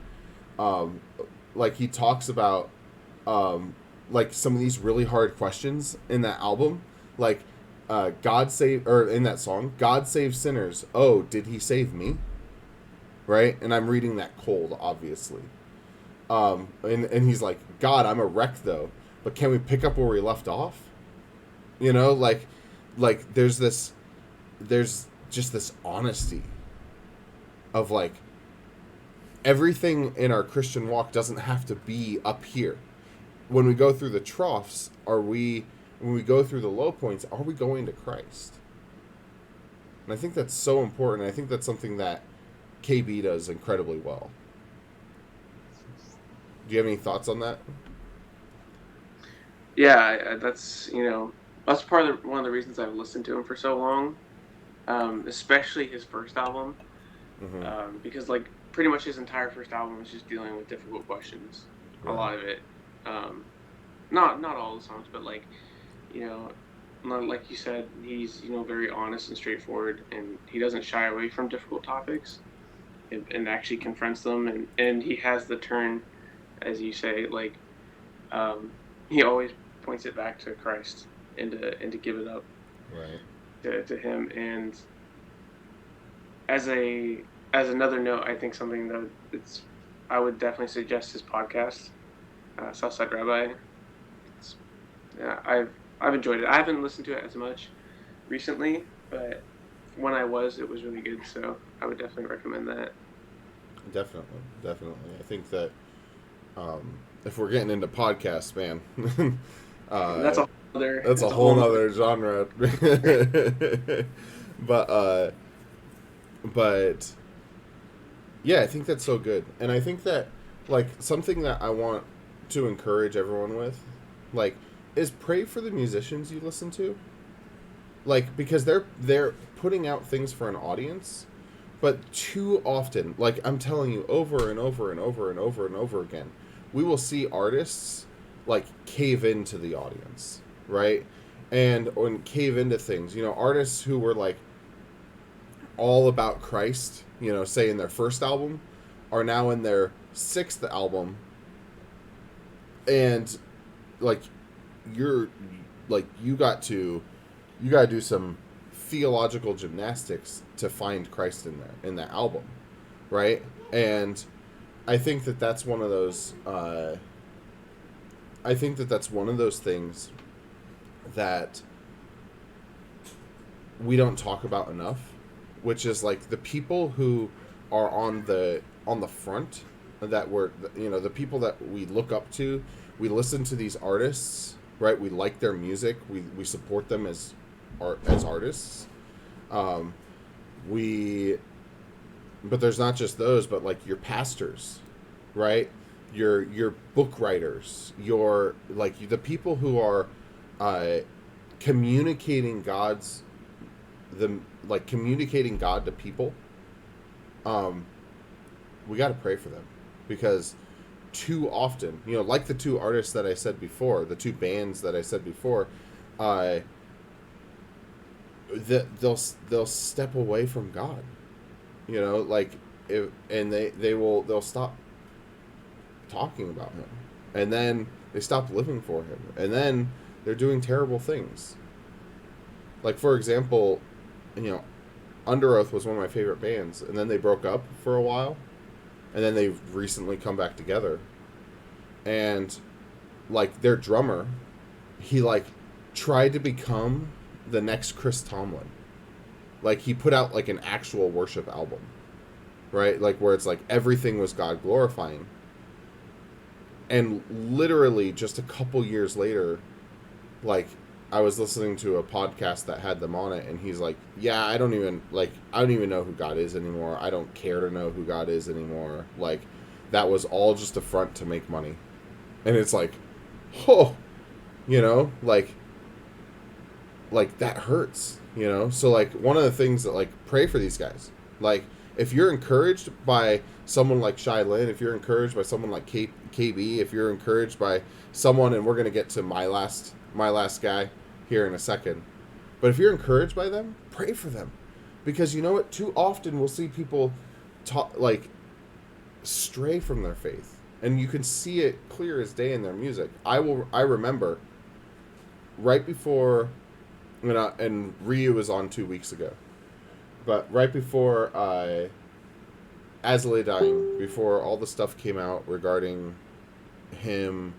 Like, he talks about like some of these really hard questions in that album, like in that song, God saves sinners. Oh, did he save me? Right? And I'm reading that cold, obviously. And he's like, God, I'm a wreck though, but can we pick up where we left off? Like there's just this honesty of, like, everything in our Christian walk doesn't have to be up here. When we go through the troughs, when we go through the low points, are we going to Christ? And I think that's so important. I think that's something that KB does incredibly well. Do you have any thoughts on that? Yeah, that's that's one of the reasons I've listened to him for so long, especially his first album, because, like, pretty much his entire first album was just dealing with difficult questions. Right. A lot of it, not all the songs, but, like, like you said, he's very honest and straightforward, and he doesn't shy away from difficult topics, and actually confronts them, and he has the turn, as you say, like, he always points it back to Christ and to give it up, right, to him. And as another note, I think something that I would definitely suggest his podcast, Southside Rabbi. I've enjoyed it. I haven't listened to it as much recently, but when I was, it was really good. So I would definitely recommend that. Definitely. I think that if we're getting into podcasts, man, that's a whole other genre. But yeah, I think that's so good. And I think that, like, something that I want to encourage everyone with, like, is pray for the musicians you listen to. Like, because they're putting out things for an audience, but too often, like, I'm telling you, over and over and over and over and over again, we will see artists, like, cave into the audience, right? And cave into things. Artists who were, like, all about Christ, say in their first album, are now in their sixth album, and, like, you got to do some theological gymnastics to find Christ in that album, right? And I think that that's one of those. I think that that's one of those things that we don't talk about enough, which is, like, the people who are on the front that we're, the people that we look up to, we listen to these artists, right? We like their music. We support them as artists. Um, we, but there's not just those, but like your pastors, right? Your book writers, your like the people who are uh, communicating communicating God to people. Um, we got to pray for them because too often, like the two artists that I said before, the two bands that I said before, uh, they'll step away from God, and they'll stop talking about him, and then they stop living for him, and then they're doing terrible things. Like, for example, Under Oath was one of my favorite bands, and then they broke up for a while, and then they've recently come back together. And like their drummer, he like tried to become the next Chris Tomlin. Like he put out like an actual worship album, right? Like where it's like everything was God glorifying. And literally just a couple years later, like I was listening to a podcast that had them on it, and he's like, "Yeah, I don't even know who God is anymore. I don't care to know who God is anymore. Like that was all just a front to make money." And it's like, oh, like that hurts, So like one of the things that like pray for these guys. Like if you're encouraged by someone like Shai Lin, if you're encouraged by someone like KB, if you're encouraged by someone, and we're gonna get to my last guy here in a second, but if you're encouraged by them, pray for them, because you know what? Too often we'll see people stray from their faith. And you can see it clear as day in their music. I remember right before, and Ryu was on 2 weeks ago, but right before Azalea dying, before all the stuff came out regarding him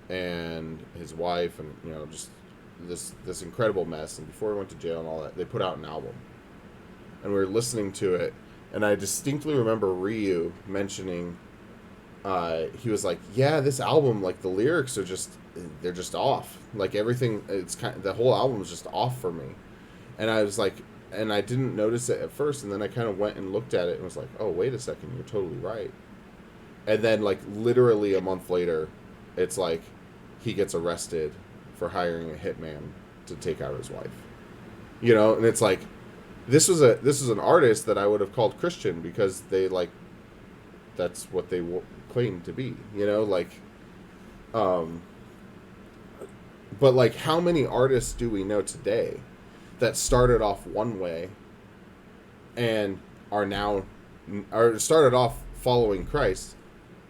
and his wife, and just this incredible mess, and before he went to jail and all that, they put out an album, and we were listening to it, and I distinctly remember Ryu mentioning. He was like, "Yeah, this album, like the lyrics they're just off. Like everything, the whole album was just off for me." And I was like, and I didn't notice it at first, and then I kind of went and looked at it and was like, "Oh, wait a second, you're totally right." And then like literally a month later, it's like he gets arrested for hiring a hitman to take out his wife. And it's like this was an artist that I would have called Christian because they like that's what they claim to be, but like how many artists do we know today that started off one way and started off following Christ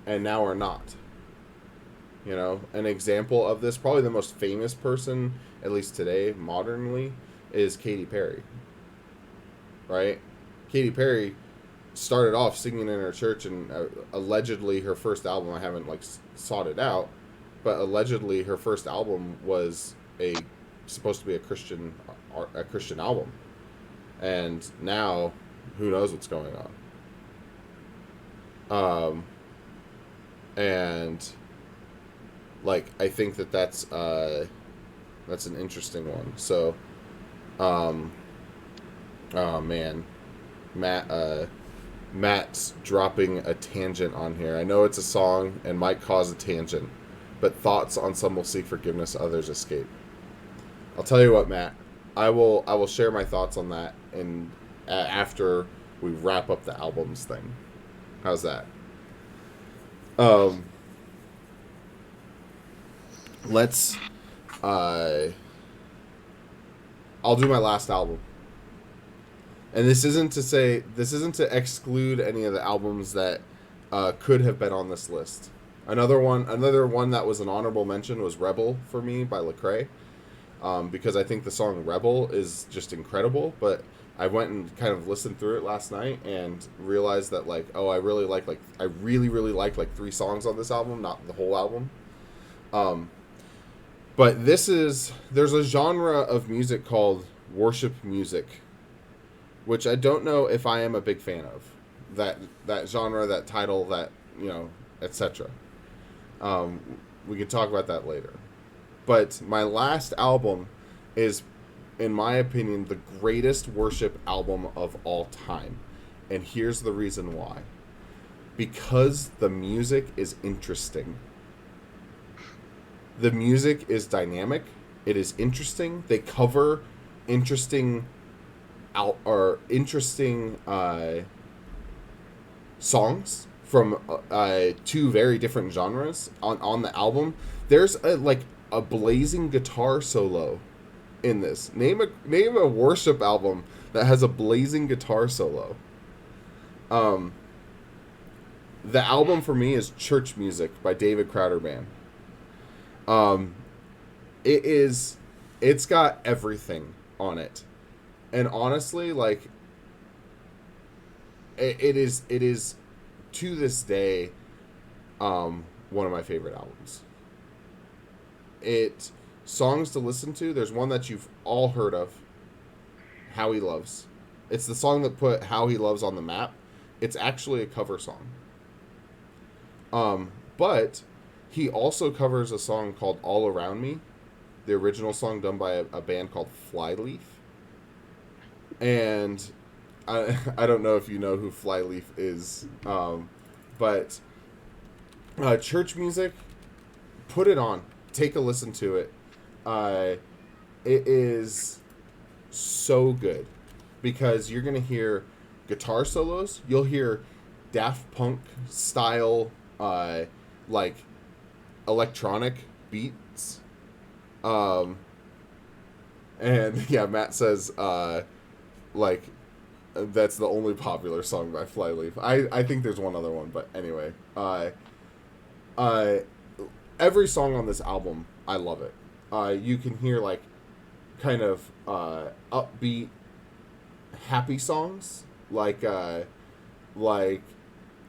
and now are not? An example of this, probably the most famous person, at least today, modernly, is Katy Perry. Right? Katy Perry started off singing in her church, and allegedly her first album, I haven't like sought it out, but allegedly her first album was supposed to be a Christian album, and now who knows what's going on. And like I think that's an interesting one. So oh man, Matt's dropping a tangent on here. I know it's a song and might cause a tangent, but thoughts on some will seek forgiveness, others escape. I'll tell you what, Matt. I will share my thoughts on that after we wrap up the albums thing. How's that? Let's. I'll do my last album. And this isn't to exclude any of the albums that could have been on this list. Another one that was an honorable mention was Rebel for me by Lecrae, because I think the song Rebel is just incredible. But I went and kind of listened through it last night and realized that I really like 3 songs on this album, not the whole album. But there's a genre of music called worship music, which I don't know if I am a big fan of. That genre, that title, etc. Um, we can talk about that later. But my last album is, in my opinion, the greatest worship album of all time. And here's the reason why. Because the music is interesting. The music is dynamic. It is interesting. They cover interesting songs from two very different genres on the album. There's a blazing guitar solo in this. Name a worship album that has a blazing guitar solo. The album for me is Church Music by David Crowder Band. It's got everything on it. And honestly, like, it is to this day one of my favorite albums. Songs to listen to, there's one that you've all heard of, How He Loves. It's the song that put How He Loves on the map. It's actually a cover song. But he also covers a song called All Around Me, the original song done by a band called Flyleaf. And I don't know if you know who Flyleaf is, but Church Music, put it on. Take a listen to it. It is so good because you're going to hear guitar solos. You'll hear Daft Punk style, like electronic beats. And yeah, Matt says, like, that's the only popular song by Flyleaf. I think there's one other one, but anyway. Every song on this album, I love it. You can hear, like, kind of upbeat, happy songs, like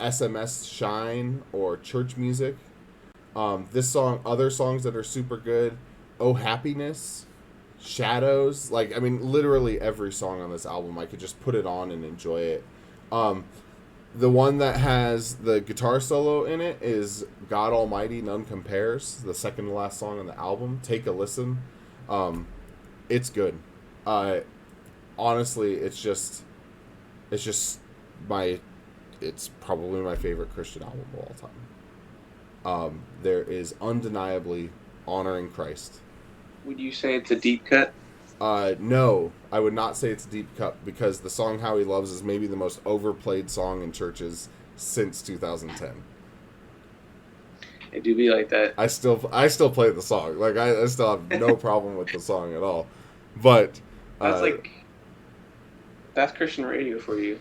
SMS Shine or Church Music. This song, other songs that are super good, Oh Happiness, Shadows. Like, I mean, literally every song on this album, I could just put it on and enjoy it. The one that has the guitar solo in it is God Almighty, None Compares, the second to last song on the album. Take a listen. It's good. Honestly, it's probably my favorite Christian album of all time. There is undeniably honoring Christ. Would you say it's a deep cut? No, I would not say it's a deep cut because the song How He Loves is maybe the most overplayed song in churches since 2010. It do be like that. I still play the song. Like, I still have no problem with the song at all. But that's Christian radio for you.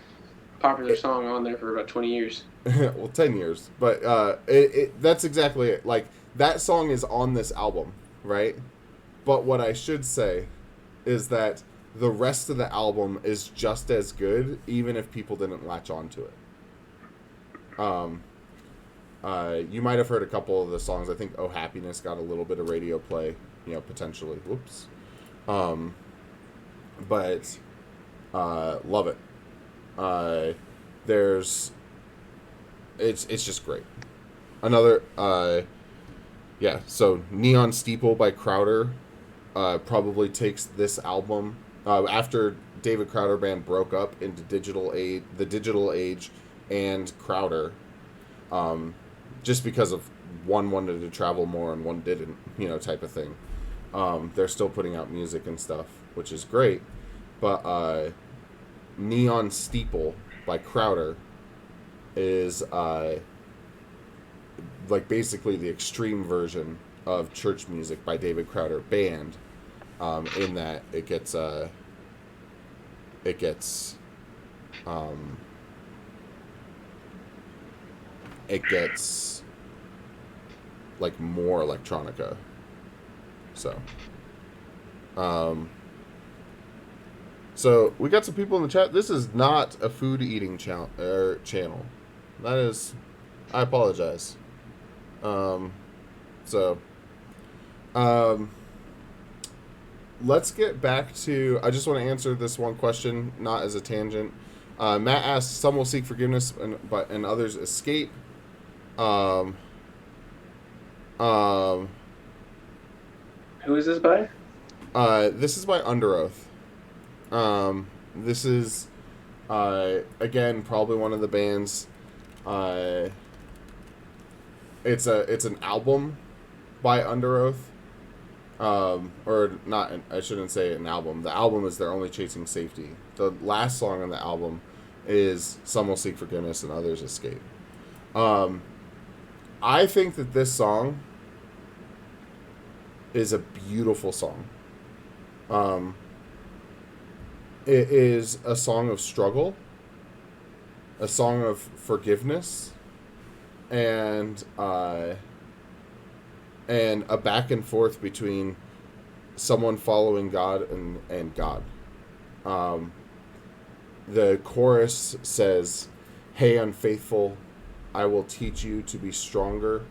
Popular song on there for about 20 years. Well, 10 years. But that's exactly it. Like, that song is on this album, right? But what I should say is that the rest of the album is just as good, even if people didn't latch on to it. You might have heard a couple of the songs. I think Oh Happiness got a little bit of radio play, potentially. Whoops. But love it. It's just great. Another, so Neon Steeple by Crowder probably takes this album, after David Crowder Band broke up into the Digital Age and Crowder, just because of one wanted to travel more and one didn't, type of thing. They're still putting out music and stuff, which is great, but Neon Steeple by Crowder is like basically the extreme version of Church Music by David Crowder Band, in that it gets like more electronica. So we got some people in the chat. This is not a food eating channel. That is, I apologize. Let's get back to, I just want to answer this one question, not as a tangent. Matt asks, some will seek forgiveness and others escape. Um, um, Who is this by? this is by Under Oath. This is again probably one of the bands. Uh, it's an album by Under Oath. Or not. I shouldn't say an album. The album is They're Only Chasing Safety. The last song on the album is Some Will Seek Forgiveness and Others Escape. Um, I think that this song is a beautiful song. Um, it is a song of struggle, a song of forgiveness, and a back and forth between someone following God and God. Um, the chorus says, "Hey, unfaithful, I will teach you to be stronger.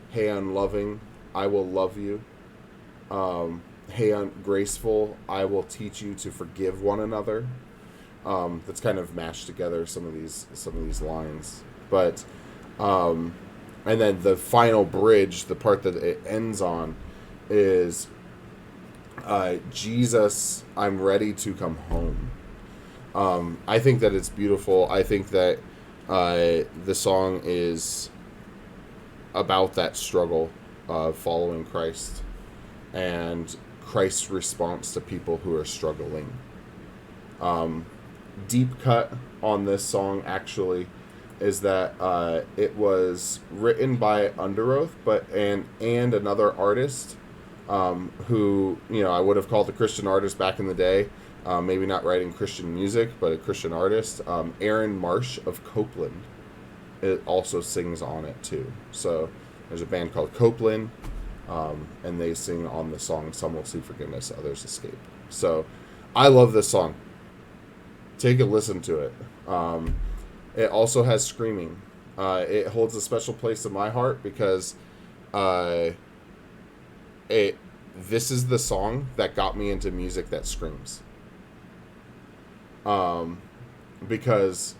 Hey, unloving, I will love you. Hey, ungraceful, I will teach you to forgive one another." That's kind of mashed together some of these lines, but and then the final bridge, the part that it ends on, is Jesus, I'm ready to come home. I think that it's beautiful. I think that the song is about that struggle of following Christ and Christ's response to people who are struggling. Deep cut on this song actually is that it was written by Under Oath, and another artist who I would have called a Christian artist back in the day. Maybe not writing Christian music, but a Christian artist. Aaron Marsh of Copeland. It also sings on it too. So there's a band called Copeland, and they sing on the song "Some Will Seek Forgiveness, Others Escape." So I love this song. Take a listen to it. It also has screaming. It holds a special place in my heart because this is the song that got me into music that screams. Because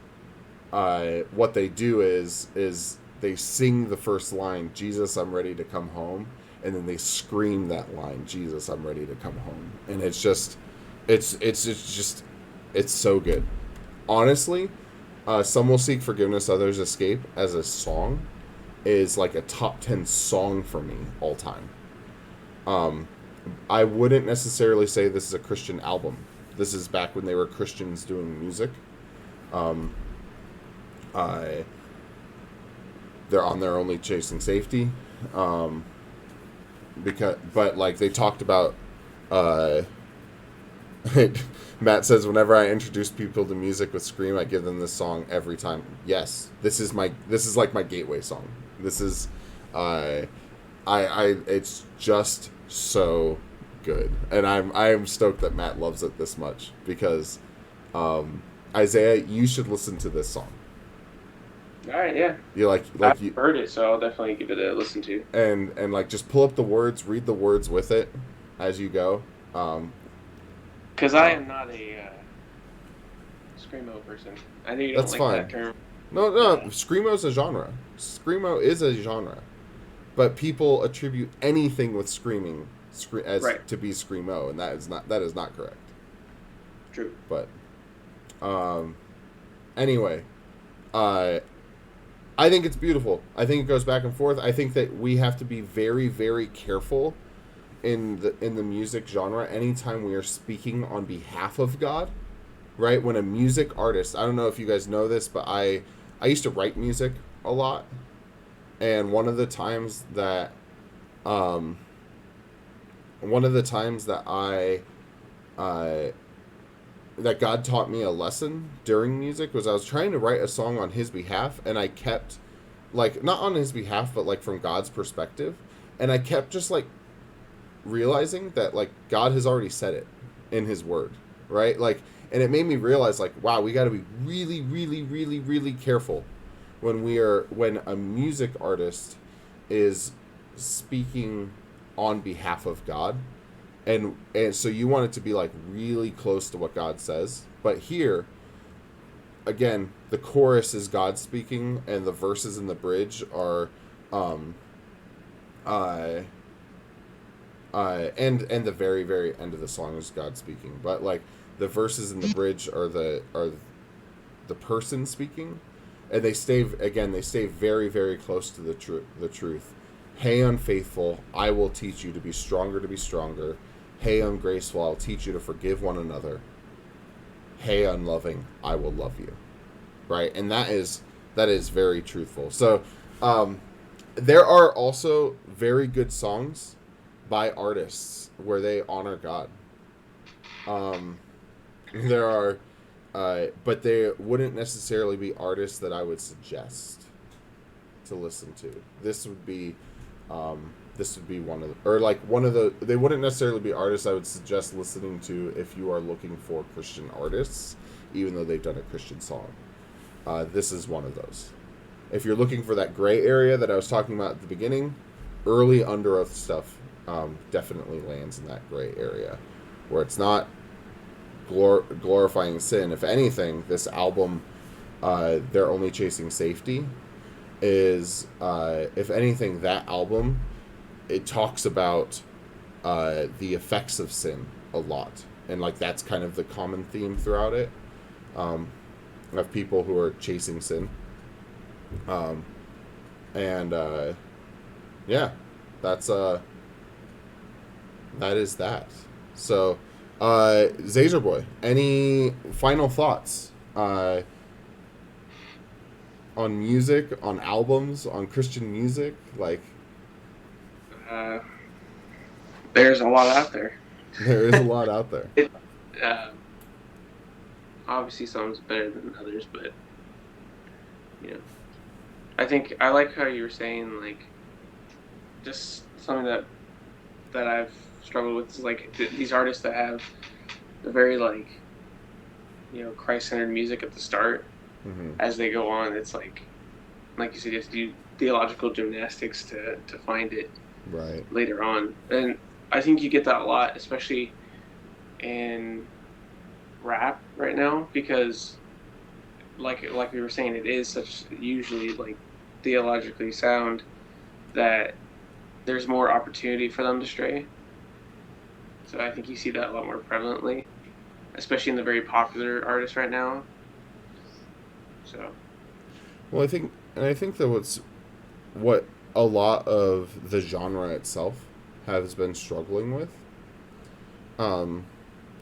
what they do is they sing the first line, "Jesus, I'm ready to come home," and then they scream that line, "Jesus, I'm ready to come home," and it's so good. Honestly, "Some Will Seek Forgiveness, Others Escape" as a song is like a top 10 song for me all time. I wouldn't necessarily say this is a Christian album. This is back when they were Christians doing music. They're on Their Only Chasing Safety. But like they talked about, Matt says, whenever I introduce people to music with Scream, I give them this song every time. Yes, this is like my gateway song. This is, it's just so good, and I am stoked that Matt loves it this much because, Isaiah, you should listen to this song. All right, yeah. I've heard it, so I'll definitely give it a listen to. And like just pull up the words, read the words with it as you go. Because I am not a screamo person. I know you don't like that term. No, screamo is a genre. Screamo is a genre, but people attribute anything with screaming to be screamo, and that is not correct. True. But anyway, I think it's beautiful. I think it goes back and forth. I think that we have to be very, very careful in the music genre anytime we are speaking on behalf of God, right? When a music artist, I don't know if you guys know this, but I used to write music a lot, and one of the times that that God taught me a lesson during music was I was trying to write a song on His behalf, and I kept, like, not on His behalf, but like from God's perspective, and I kept just like realizing that like God has already said it in His word, right? Like, and it made me realize like, wow, we got to be really, really, really, really careful when a music artist is speaking on behalf of God. And so you want it to be like really close to what God says. But here, again, the chorus is God speaking, and the verses in the bridge are, um, uh, and the very very end of the song is God speaking. But like the verses in the bridge are the person speaking, and they stay very very close to the truth. Hey unfaithful, I will teach you to be stronger to be stronger. Hey ungraceful, I'll teach you to forgive one another. Hey unloving, I will love you. Right? And that is very truthful. So there are also very good songs by artists where they honor God. Um, there are, but they wouldn't necessarily be artists that I would suggest to listen to. This would be one of the, or like one of the. They wouldn't necessarily be artists I would suggest listening to if you are looking for Christian artists, even though they've done a Christian song. This is one of those. If you're looking for that gray area that I was talking about at the beginning, early Under Oath stuff definitely lands in that gray area, where it's not glorifying sin. If anything, this album, They're Only Chasing Safety, is, if anything, that album, it talks about the effects of sin a lot. And, like, that's kind of the common theme throughout it, of people who are chasing sin. Yeah, that's, that is that. So, Zazer Boy, any final thoughts on music, on albums, on Christian music? Like, there's a lot out there. there is a lot out there. Obviously, some's better than others, but you know, I think I like how you were saying, like, just something that I've struggled with is like these artists that have the very, like, Christ-centered music at the start. Mm-hmm. As they go on, it's like you said, you have to do theological gymnastics to find it Right. later on. And I think you get that a lot, especially in rap right now, because like we were saying, it is such usually like theologically sound that there's more opportunity for them to stray. So I think you see that a lot more prevalently, especially in the very popular artists right now. So, well, I think that what a lot of the genre itself has been struggling with, and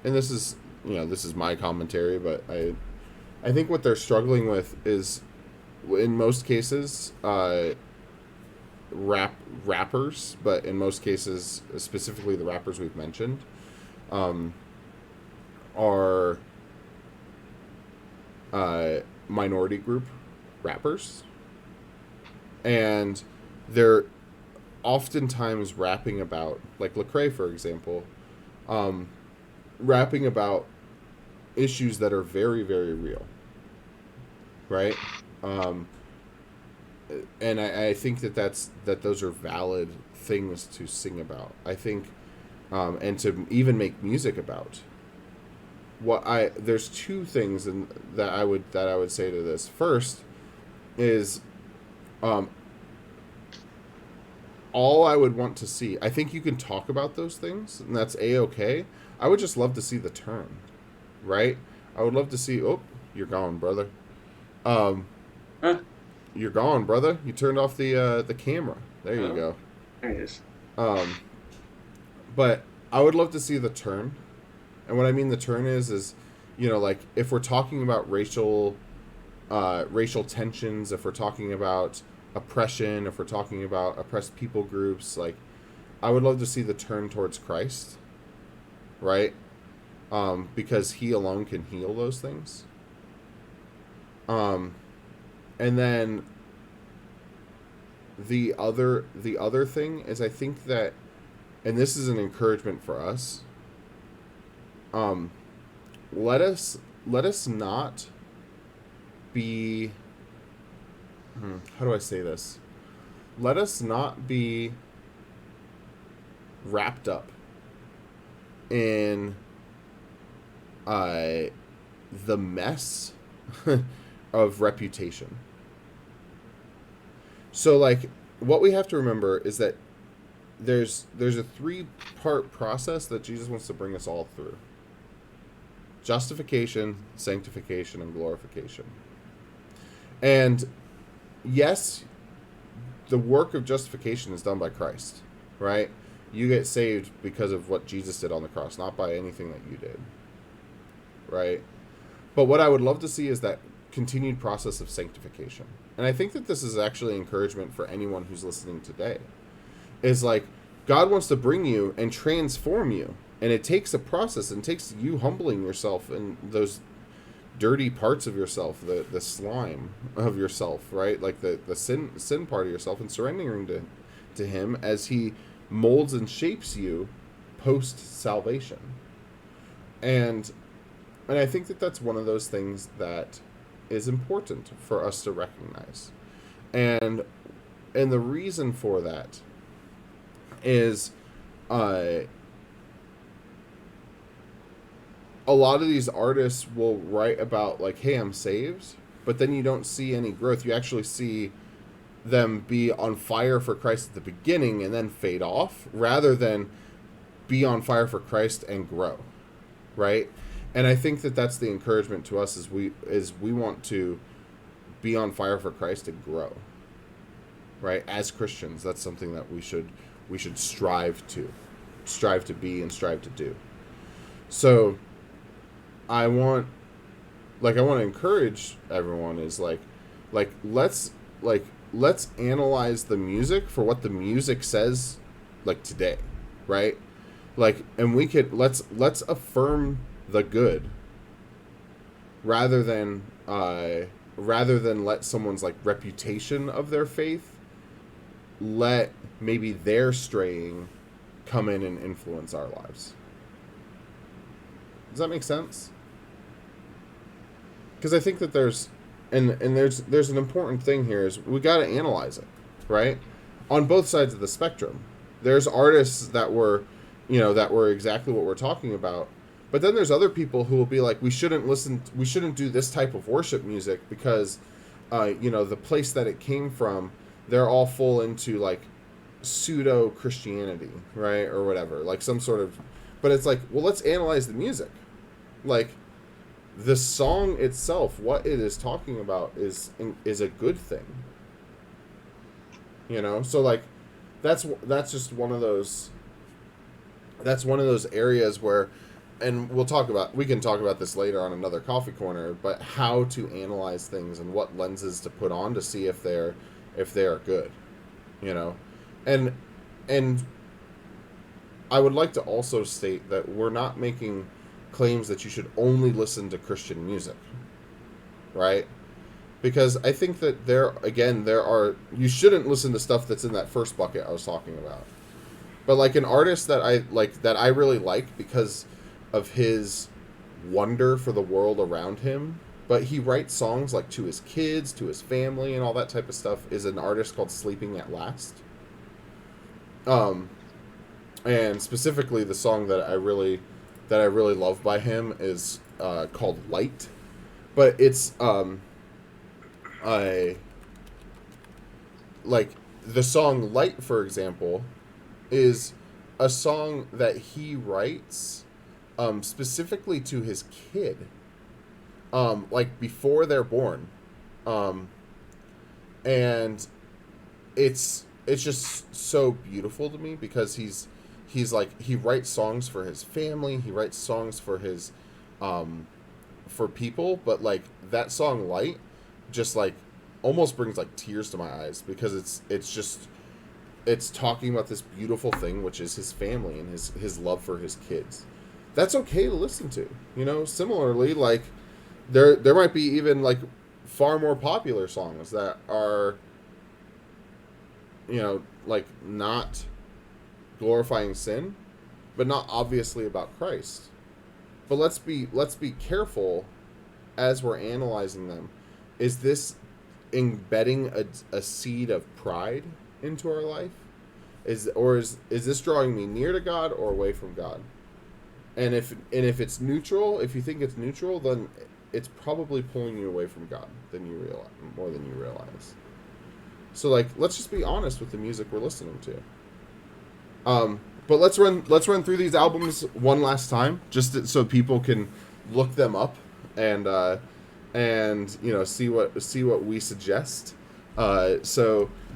this is my commentary, but I think what they're struggling with is, in most cases, rappers, but in most cases, specifically the rappers we've mentioned, are minority group rappers, and they're oftentimes rapping about, like Lecrae, for example, rapping about issues that are very very real, right? And I think that those are valid things to sing about, I think, and to even make music about. There's two things that I would say to this. First is, all I would want to see. I think you can talk about those things, and that's a-okay. I would just love to see the turn, right? I would love to see. Oh, you're gone, brother. Huh? You're gone, brother. You turned off the camera. There you go. There it is. But I would love to see the turn. And what I mean the turn is, like, if we're talking about racial tensions, if we're talking about oppression, if we're talking about oppressed people groups, like, I would love to see the turn towards Christ, right? Because He alone can heal those things. And then the other thing is, I think that, and this is an encouragement for us, let us not be, how do I say this? Let us not be wrapped up in the mess of reputation. So like what we have to remember is that there's a three-part process that Jesus wants to bring us all through. Justification, sanctification, and glorification. And yes, the work of justification is done by Christ, right? You get saved because of what Jesus did on the cross, not by anything that you did, right? But what I would love to see is that continued process of sanctification. And I think that this is actually encouragement for anyone who's listening today. Is like, God wants to bring you and transform you. And it takes a process, and takes you humbling yourself and those dirty parts of yourself, the slime of yourself, right? Like the sin part of yourself, and surrendering to him as he molds and shapes you post salvation. And I think that that's one of those things that is important for us to recognize. And the reason for that is a lot of these artists will write about like, hey, I'm saved, but then you don't see any growth. You actually see them be on fire for Christ at the beginning and then fade off, rather than be on fire for Christ and grow, right? And I think that that's the encouragement to us, is we want to be on fire for Christ and grow, right? As Christians, that's something that we should strive to be and strive to do. So I want to encourage everyone is like let's analyze the music for what the music says, like today, right? Like, and we could let's affirm the good rather than let someone's like reputation of their faith, let maybe their straying come in and influence our lives. Does that make sense? Because I think that there's an important thing here, is we got to analyze it, right? On both sides of the spectrum. There's artists that were exactly what we're talking about, but then there's other people who will be like, we shouldn't do this type of worship music because the place that it came from, they're all full into like pseudo Christianity, right? Or whatever, like some sort of, but it's like, well, let's analyze the music. Like, the song itself, what it is talking about is a good thing. So like that's just one of those areas where, and we can talk about this later on another coffee corner, but how to analyze things and what lenses to put on to see if they are good, and I would like to also state that we're not making claims that you should only listen to Christian music, right? Because I think that you shouldn't listen to stuff that's in that first bucket I was talking about. But like an artist that I really like because of his wonder for the world around him, but he writes songs like to his kids, to his family, and all that type of stuff, is an artist called Sleeping at Last. And specifically the song that I really love by him is called Light. But it's like the song Light, for example, is a song that he writes specifically to his kid, like before they're born, and it's just so beautiful to me because he's like, he writes songs for his family, he writes songs for his for people, but like that song Light just like almost brings like tears to my eyes, because it's talking about this beautiful thing, which is his family and his love for his kids. That's okay to listen to, similarly, like there might be even like far more popular songs that are like not glorifying sin, but not obviously about Christ. But let's be careful as we're analyzing them. Is this embedding a seed of pride into our life? Is this drawing me near to God or away from God? And if it's neutral, if you think it's neutral, then it's probably pulling you away from God than you realize, more than you realize. So like, let's just be honest with the music we're listening to. But let's run through these albums one last time, so people can look them up and see what we suggest. Why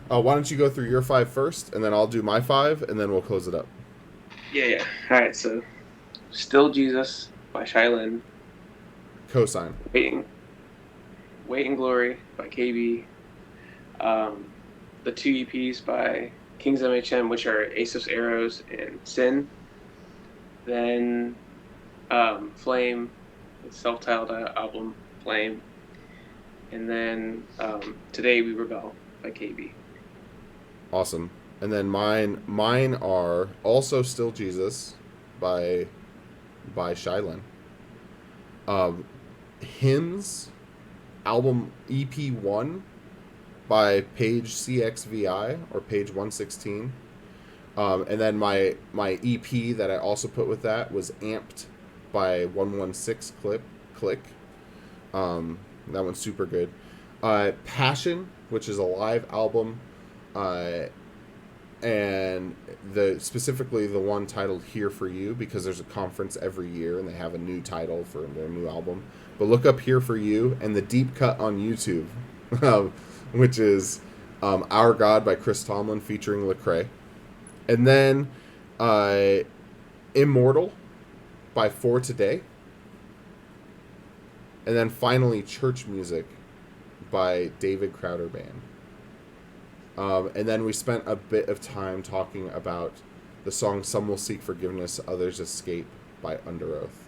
don't you go through your five first, and then I'll do my five, and then we'll close it up. Yeah. All right. So, Still Jesus by Shylin. Cosign. Wait in Glory by KB. The two EPs by Kings MHM, which are Asos Arrows and Sin. Then Flame, the self-titled album, Flame. And then Today We Rebel by KB. Awesome. And then mine are also Still Jesus by Shylin. Hymns album EP1 by Page CXVI, or Page 116. And then my EP that I also put with that was Amped by 116 Click. That one's super good. Passion, which is a live album, and specifically the one titled Here For You, because there's a conference every year and they have a new title for their new album. But look up Here For You, and the deep cut on YouTube, which is Our God by Chris Tomlin featuring Lecrae. And then Immortal by For Today. And then finally Church Music by David Crowder Band. And then we spent a bit of time talking about the song Some Will Seek Forgiveness, Others Escape by Under Oath.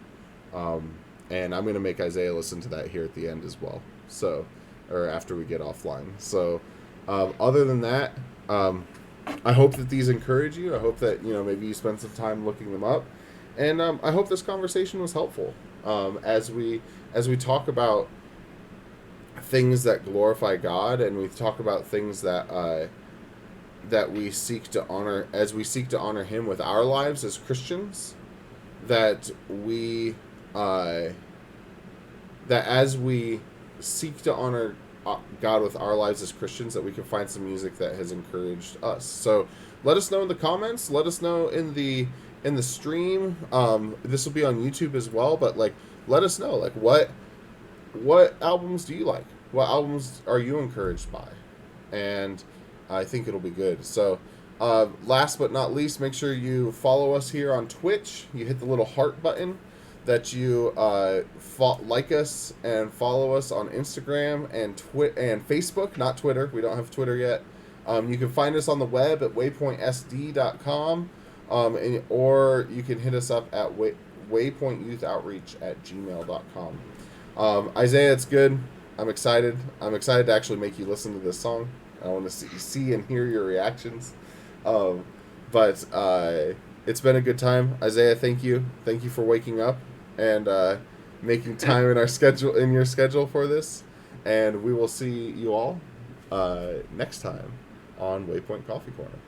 And I'm going to make Isaiah listen to that here at the end as well. So, or after we get offline. So, other than that, I hope that these encourage you. I hope that, maybe you spend some time looking them up. And I hope this conversation was helpful as we talk about things that glorify God, and we talk about things that we seek to honor, as we seek to honor Him with our lives as Christians. That as we seek to honor God with our lives as Christians, that we can find some music that has encouraged us. So let us know in the comments. Let us know in the stream. This will be on YouTube as well. But let us know what albums do you like? What albums are you encouraged by? And I think it'll be good. So last but not least, make sure you follow us here on Twitch. You hit the little heart button. That you like us and follow us on Instagram and Facebook, not Twitter. We don't have Twitter yet. You can find us on the web at waypointsd.com, or you can hit us up at waypointyouth@gmail.com. Isaiah, it's good. I'm excited. I'm excited to actually make you listen to this song. I want to see and hear your reactions. But it's been a good time. Isaiah, thank you. Thank you for waking up and making time in your schedule for this. And we will see you all next time on Waypoint Coffee Corner.